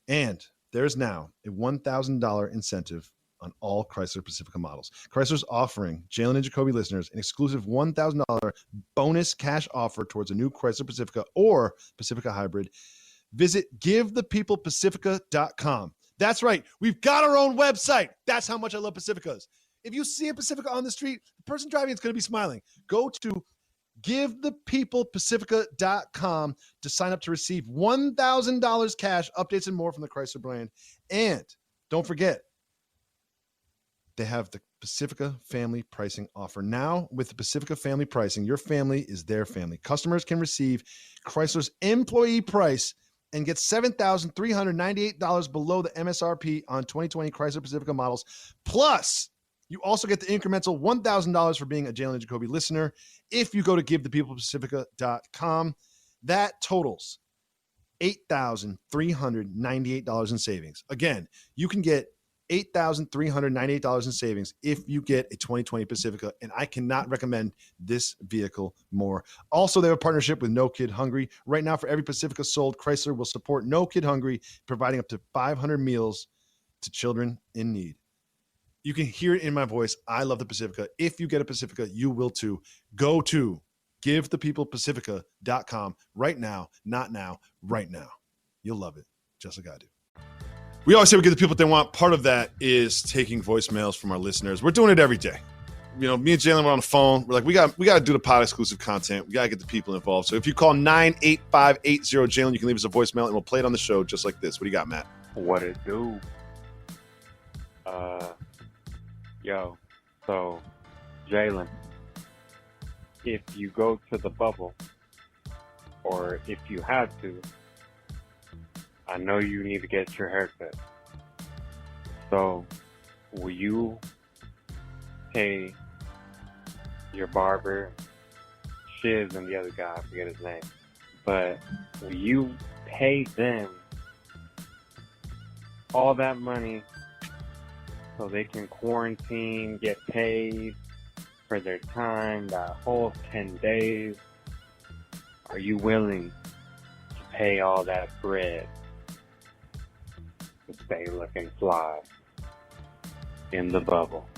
And there's now a $1,000 incentive on all Chrysler Pacifica models. Chrysler's offering Jalen and Jacoby listeners an exclusive $1,000 bonus cash offer towards a new Chrysler Pacifica or Pacifica Hybrid. Visit GiveThePeoplePacifica.com. That's right. We've got our own website. That's how much I love Pacificas. If you see a Pacifica on the street, the person driving it's going to be smiling. Go to GiveThePeoplePacifica.com to sign up to receive $1,000 cash, updates, and more from the Chrysler brand. And don't forget, they have the Pacifica family pricing offer. Now, with the Pacifica family pricing, your family is their family. Customers can receive Chrysler's employee price and get $7,398 below the MSRP on 2020 Chrysler Pacifica models. Plus, you also get the incremental $1,000 for being a Jalen Jacoby listener. If you go to GiveThePeoplePacifica.com, that totals $8,398 in savings. Again, you can get $8,398 in savings if you get a 2020 Pacifica, and I cannot recommend this vehicle more. Also, they have a partnership with No Kid Hungry. Right now, for every Pacifica sold, Chrysler will support No Kid Hungry, providing up to 500 meals to children in need. You can hear it in my voice. I love the Pacifica. If you get a Pacifica, you will too. Go to GiveThePeoplePacifica.com right now, not now, right now. You'll love it, just like I do. We always say we give the people what they want. Part of that is taking voicemails from our listeners. We're doing it every day. You know, me and Jalen were on the phone. We're like, we got to do the pod exclusive content. We got to get the people involved. So if you call 98580 Jalen, you can leave us a voicemail and we'll play it on the show just like this. What do you got, Matt?
What it do? So Jalen, if you go to the bubble, or if you had to, I know you need to get your haircut. So, will you pay your barber, Shiz, and the other guy, I forget his name, but will you pay them all that money so they can quarantine, get paid for their time, that whole 10 days? Are you willing to pay all that bread to stay looking fly in the bubble?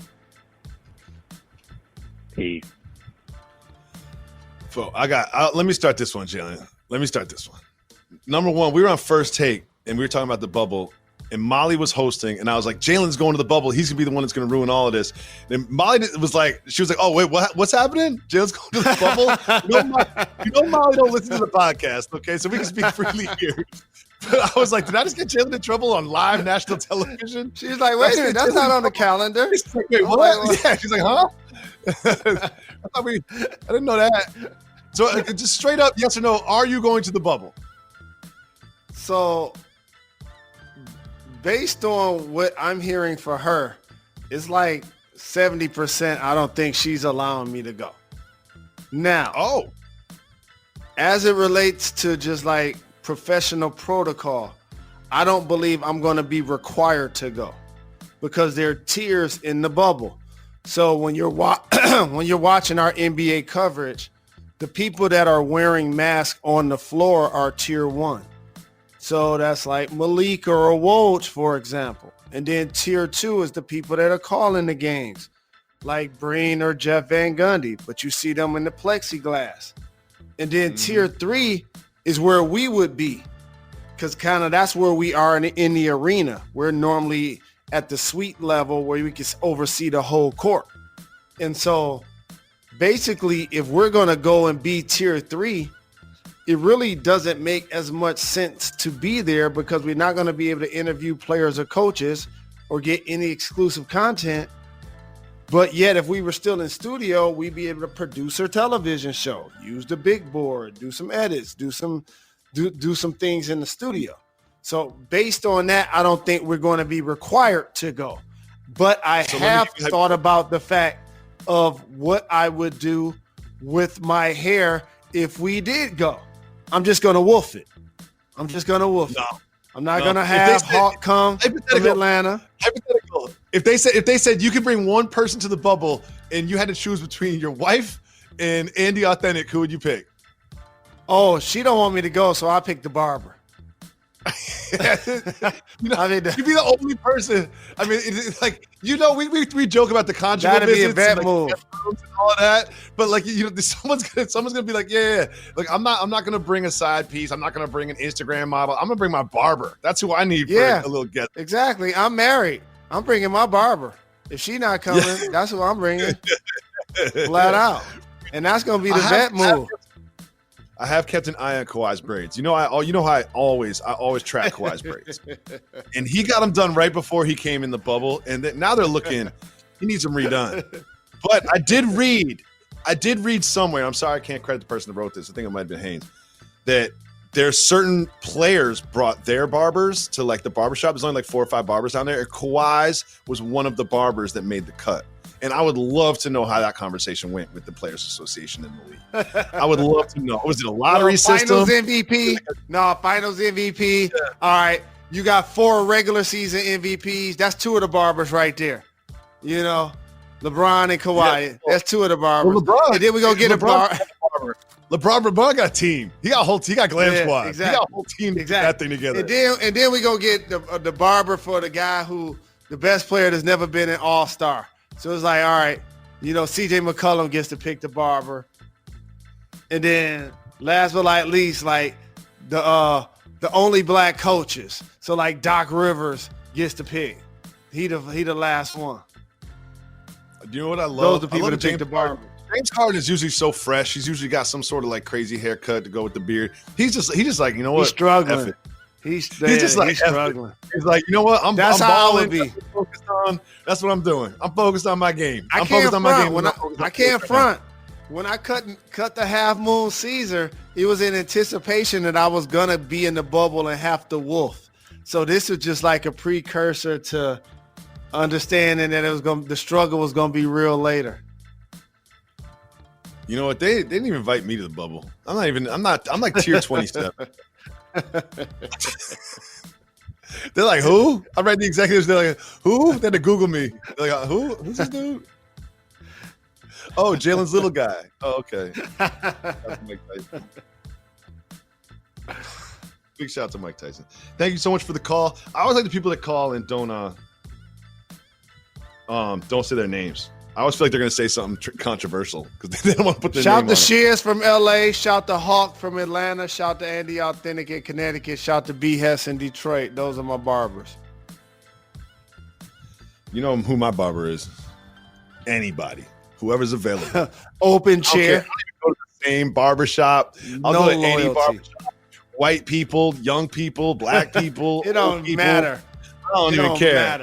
Peace.
So let me start this one, Jalen. Let me start this one. Number one, we were on First Take and we were talking about the bubble, and Molly was hosting, and I was like, Jalen's going to the bubble. He's gonna be the one that's gonna ruin all of this. And Molly was like, oh wait, what's happening? Jalen's going to the bubble. You know Molly don't listen to the podcast, okay? So we can speak freely here. But I was like, did I just get Jalen in trouble on live national television?
She's like, wait a minute, that's not on the calendar.
She's like, wait, what? Yeah, she's like, huh? I didn't know that. So just straight up, yes or no, are you going to the bubble?
So based on what I'm hearing for her, it's like 70% I don't think she's allowing me to go. Now, as it relates to just like professional protocol, I don't believe I'm going to be required to go because there are tiers in the bubble. So when you're when you're watching our NBA coverage, the people that are wearing masks on the floor are tier 1. So that's like Malik or Woj, for example. And then tier 2 is the people that are calling the games, like Breen or Jeff Van Gundy, but you see them in the plexiglass. And then tier 3 is where we would be, because kind of that's where we are in the arena. We're normally at the suite level where we can oversee the whole court. And so basically, if we're going to go and be tier 3, it really doesn't make as much sense to be there because we're not going to be able to interview players or coaches or get any exclusive content. But yet, if we were still in studio, we'd be able to produce our television show, use the big board, do some edits, do some things in the studio. So based on that, I don't think we're going to be required to go. But I have thought about the fact of what I would do with my hair if we did go. I'm just going to wolf it. I'm just going to wolf it. I'm not going to have Hawk come from Atlanta.
Hypothetical. If they said you could bring one person to the bubble and you had to choose between your wife and Andy Authentic, who would you pick?
Oh, she don't want me to go, so I pick the barber.
You'd be the only person. I mean, it's like, we joke about the conjugal
That'd
visits,
be a bad
and
move,
and all of that. But like, someone's gonna be like, yeah. Like, I'm not gonna bring a side piece. I'm not gonna bring an Instagram model. I'm gonna bring my barber. That's who I need for a little get.
Exactly. I'm married. I'm bringing my barber. If she not coming, that's who I'm bringing. Flat out. And that's gonna be the vet move.
I have kept an eye on Kawhi's braids. How I always track Kawhi's braids, and he got them done right before he came in the bubble, and now they're looking. He needs them redone. But I did read somewhere. I'm sorry, I can't credit the person that wrote this. I think it might have been Haynes. That there's certain players brought their barbers to like the barbershop. There's only like 4 or 5 barbers down there. And Kawhi's was one of the barbers that made the cut. And I would love to know how that conversation went with the Players Association in the league. I would love to know. Was it a lottery system?
Finals MVP? No, Finals MVP. Yeah. All right. You got 4 regular season MVPs. That's 2 of the barbers right there. LeBron and Kawhi. Yeah. That's 2 of the barbers. Well, LeBron, and then we go get a barber.
LeBron got a team. He got Glam Squad.
Exactly.
He got a whole team to get that thing together.
And then we go get the barber for the guy who the best player that's never been an all-star. So it's like, all right, CJ McCollum gets to pick the barber. And then last but not least, like the only black coaches. So like Doc Rivers gets to pick. He the last one.
You know what I love?
Those are the people that pick the barber.
James Hardens is usually so fresh. He's usually got some sort of like crazy haircut to go with the beard. He's just like, you know what?
He's struggling. He's struggling.
He's like, you know what? I'm
balling.
That's what I'm doing. I'm focused on my game.
I can't front. When I cut the Half Moon Caesar, it was in anticipation that I was gonna be in the bubble and have to wolf. So this was just like a precursor to understanding that the struggle was gonna be real later.
You know what? They didn't even invite me to the bubble. I'm like tier 27. They're like, who? I read the executives. They're like, who? They had to Google me. They're like, who? Who's this dude? Oh, Jalen's little guy. Oh, okay. That's Mike Tyson. Big shout out to Mike Tyson. Thank you so much for the call. I always like the people that call and don't say their names. I always feel like they're going to say something controversial because they don't want to put their name on it.
Shout to Shears from LA. Shout to Hawk from Atlanta. Shout to Andy Authentic in Connecticut. Shout to B. Hess in Detroit. Those are my barbers.
You know who my barber is? Anybody. Whoever's available.
Open chair.
I don't even go to the same barbershop. I'll go to any barbershop. White people, young people, black people.
It don't matter.
I don't even care.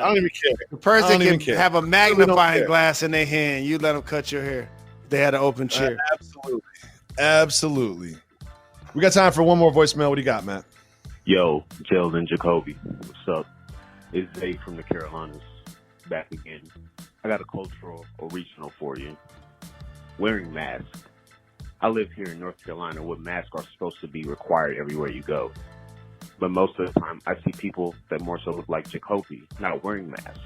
The person can have a magnifying glass in their hand. You let them cut your hair. They had an open chair.
Absolutely. We got time for one more voicemail. What do you got, Matt?
Yo, Jalen Jacoby. What's up? It's Zay from the Carolinas. Back again. I got a cultural or regional for you. Wearing masks. I live here in North Carolina where masks are supposed to be required everywhere you go. But most of the time, I see people that more so look like Jacoby not wearing masks.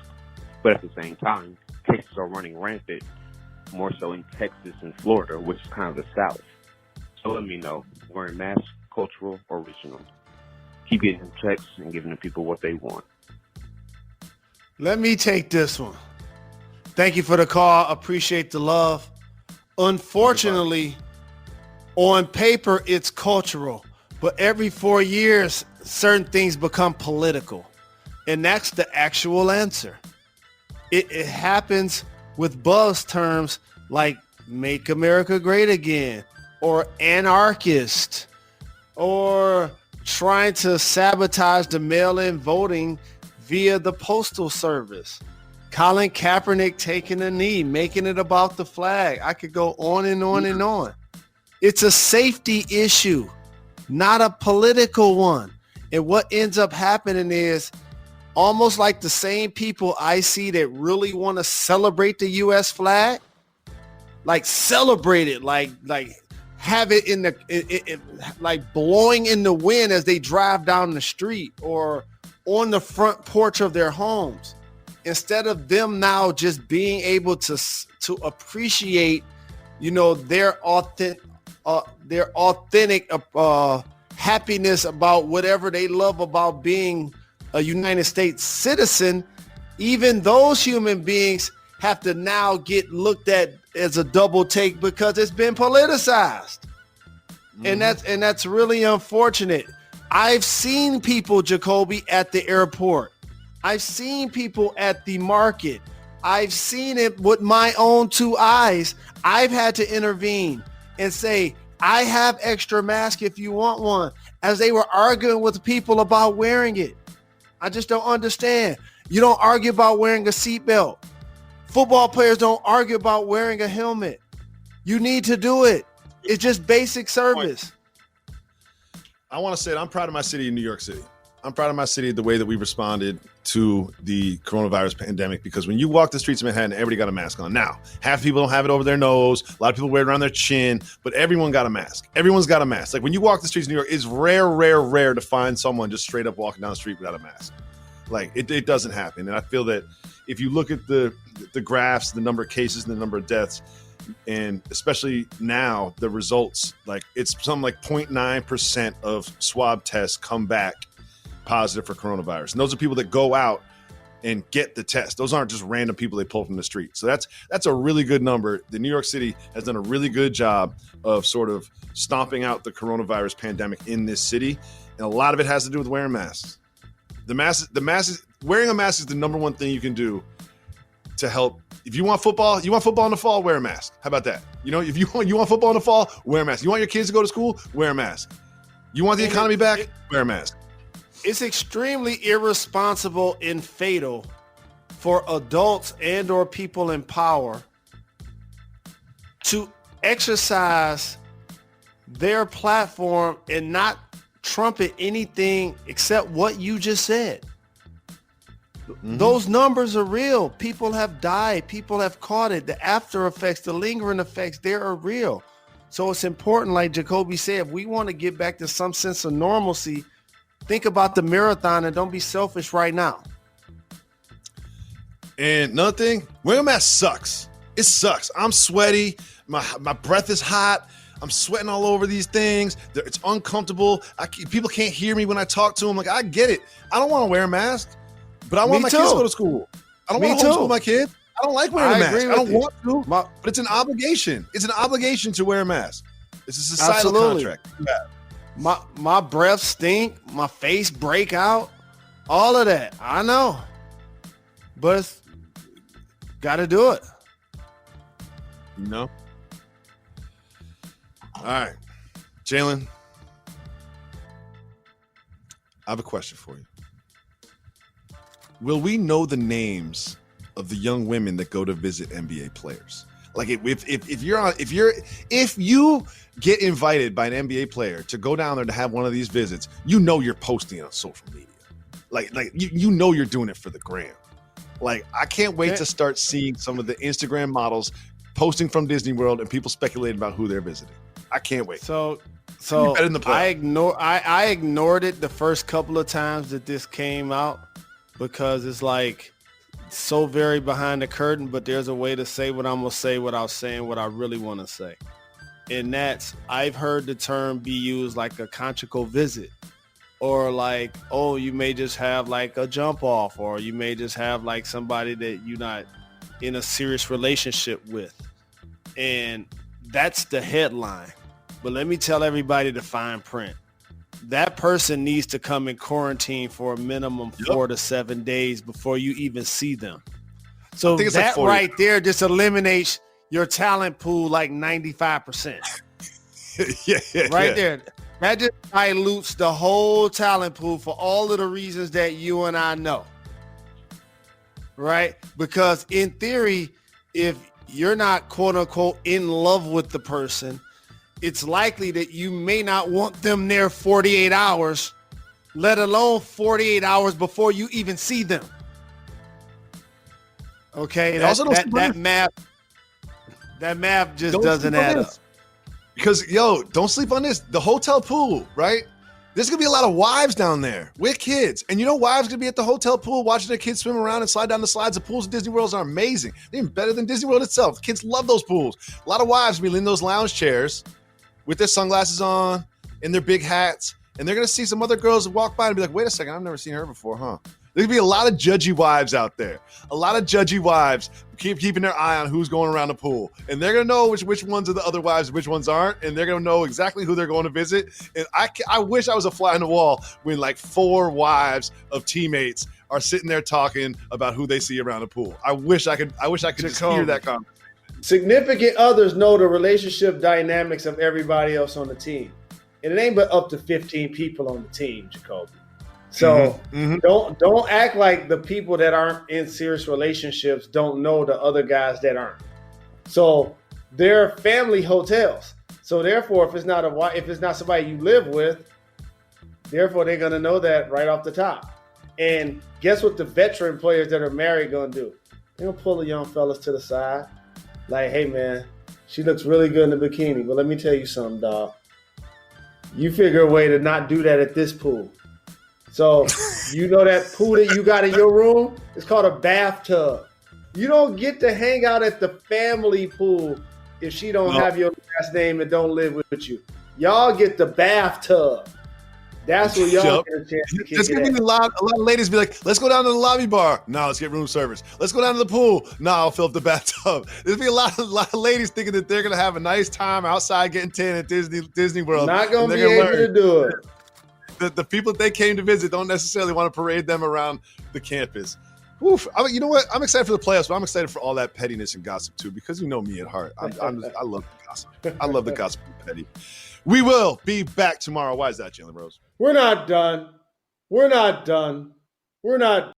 But at the same time, cases are running rampant, more so in Texas and Florida, which is kind of the South. So let me know, wearing masks, cultural or regional. Keep getting them checks and giving the people what they want.
Let me take this one. Thank you for the call. Appreciate the love. Unfortunately, on paper, it's cultural. But every 4 years, certain things become political. And that's the actual answer. It happens with buzz terms like Make America Great Again or anarchist or trying to sabotage the mail-in voting via the postal service. Colin Kaepernick taking a knee, making it about the flag. I could go on and on and on. It's a safety issue, not a political one. And what ends up happening is almost like the same people I see that really want to celebrate the U.S. flag, like celebrate it, like have it in the like blowing in the wind as they drive down the street or on the front porch of their homes, instead of them now just being able to appreciate, their authentic happiness about whatever they love about being a United States citizen. Even those human beings have to now get looked at as a double take because it's been politicized. And that's really unfortunate. I've seen people, Jacoby, at the airport. I've seen people at the market. I've seen it with my own 2 eyes. I've had to intervene and say, I have extra mask if you want one, as they were arguing with people about wearing it. I just don't understand. You don't argue about wearing a seatbelt. Football players don't argue about wearing a helmet. You need to do it. It's just basic service.
I want to say that I'm proud of my city in New York City. I'm proud of my city, the way that we responded to the coronavirus pandemic, because when you walk the streets of Manhattan, everybody got a mask on. Now, half the people don't have it over their nose. A lot of people wear it around their chin, but everyone got a mask. Everyone's got a mask. Like when you walk the streets of New York, it's rare to find someone just straight up walking down the street without a mask. Like it doesn't happen. And I feel that if you look at the graphs, the number of cases and the number of deaths, and especially now the results, like it's something like 0.9% of swab tests come back positive for coronavirus. And those are people that go out and get the test. Those aren't just random people they pull from the street. So that's a really good number. The New York City has done a really good job of sort of stomping out the coronavirus pandemic in this city. And a lot of it has to do with wearing masks. Wearing a mask is the number one thing you can do to help. If you want football in the fall, wear a mask. How about that? If you want football in the fall, wear a mask. You want your kids to go to school, wear a mask. You want the economy back, wear a mask.
It's extremely irresponsible and fatal for adults and or people in power to exercise their platform and not trumpet anything except what you just said. Mm-hmm. Those numbers are real. People have died. People have caught it. The after effects, the lingering effects, they are real. So it's important, like Jacoby said, if we want to get back to some sense of normalcy, think about the marathon and don't be selfish right now.
And another thing, wearing a mask sucks. It sucks. I'm sweaty. My breath is hot. I'm sweating all over these things. It's uncomfortable. People can't hear me when I talk to them. Like, I get it. I don't want to wear a mask, but I want my kids to go to school. I don't want to homeschool my kids. I don't like wearing a mask. I don't want to, but it's an obligation. It's an obligation to wear a mask. It's a societal contract. Yeah.
My breath stink, my face break out, all of that. I know, but it's got to do it.
All right, Jalen, I have a question for you. Will we know the names of the young women that go to visit NBA players? Like if you get invited by an NBA player to go down there to have one of these visits, you're posting it on social media. Like you're doing it for the gram. Like I can't wait to start seeing some of the Instagram models posting from Disney World and people speculating about who they're visiting. I can't wait.
So I ignored it the first couple of times that this came out because it's like so very behind the curtain, but there's a way to say what I'm going to say without saying what I really want to say. And that's, I've heard the term be used like a conjugal visit, or like, oh, you may just have like a jump off, or you may just have like somebody that you're not in a serious relationship with. And that's the headline. But let me tell everybody the fine print. that person needs to come in quarantine for a minimum 4 to 7 days before you even see them. So that like right there just eliminates your talent pool like 95%. Right there. That just dilutes the whole talent pool for all of the reasons that you and I know. Right? Because in theory, if you're not quote unquote in love with the person, it's likely that you may not want them there 48 hours, let alone 48 hours before you even see them. Okay, that math just doesn't add up.
Because, don't sleep on this. The hotel pool, right? There's going to be a lot of wives down there with kids. And wives going to be at the hotel pool watching their kids swim around and slide down the slides. The pools at Disney World are amazing. They're even better than Disney World itself. Kids love those pools. A lot of wives will be in those lounge chairs with their sunglasses on and their big hats. And they're going to see some other girls walk by and be like, wait a second, I've never seen her before, huh? There's going to be a lot of judgy wives out there. A lot of judgy wives keeping their eye on who's going around the pool. And they're going to know which ones are the other wives, which ones aren't. And they're going to know exactly who they're going to visit. And I wish I was a fly on the wall when like 4 wives of teammates are sitting there talking about who they see around the pool. I wish I could just hear that conversation.
Significant others know the relationship dynamics of everybody else on the team. And it ain't but up to 15 people on the team, Jacoby. So don't act like the people that aren't in serious relationships don't know the other guys that aren't. So they're family hotels. So therefore, if it's not somebody you live with, therefore they're gonna know that right off the top. And guess what the veteran players that are married gonna do? They're gonna pull the young fellas to the side. Like, hey man, she looks really good in the bikini, but let me tell you something, dog. You figure a way to not do that at this pool. So that pool that you got in your room? It's called a bathtub. You don't get to hang out at the family pool if she don't have your last name and don't live with you. Y'all get the bathtub. That's where y'all get a chance to kick it.
There's going to be a lot of ladies be like, let's go down to the lobby bar. No, let's get room service. Let's go down to the pool. No, I'll fill up the bathtub. There's going to be a lot of ladies thinking that they're going to have a nice time outside getting tan at Disney World.
Not going to be able to do it.
The people that they came to visit don't necessarily want to parade them around the campus. Oof. You know what? I'm excited for the playoffs, but I'm excited for all that pettiness and gossip too, because you know me at heart. I love the gossip. I love the gossip and petty. We will be back tomorrow. Why is that, Jalen Rose?
We're not done. We're not done. We're not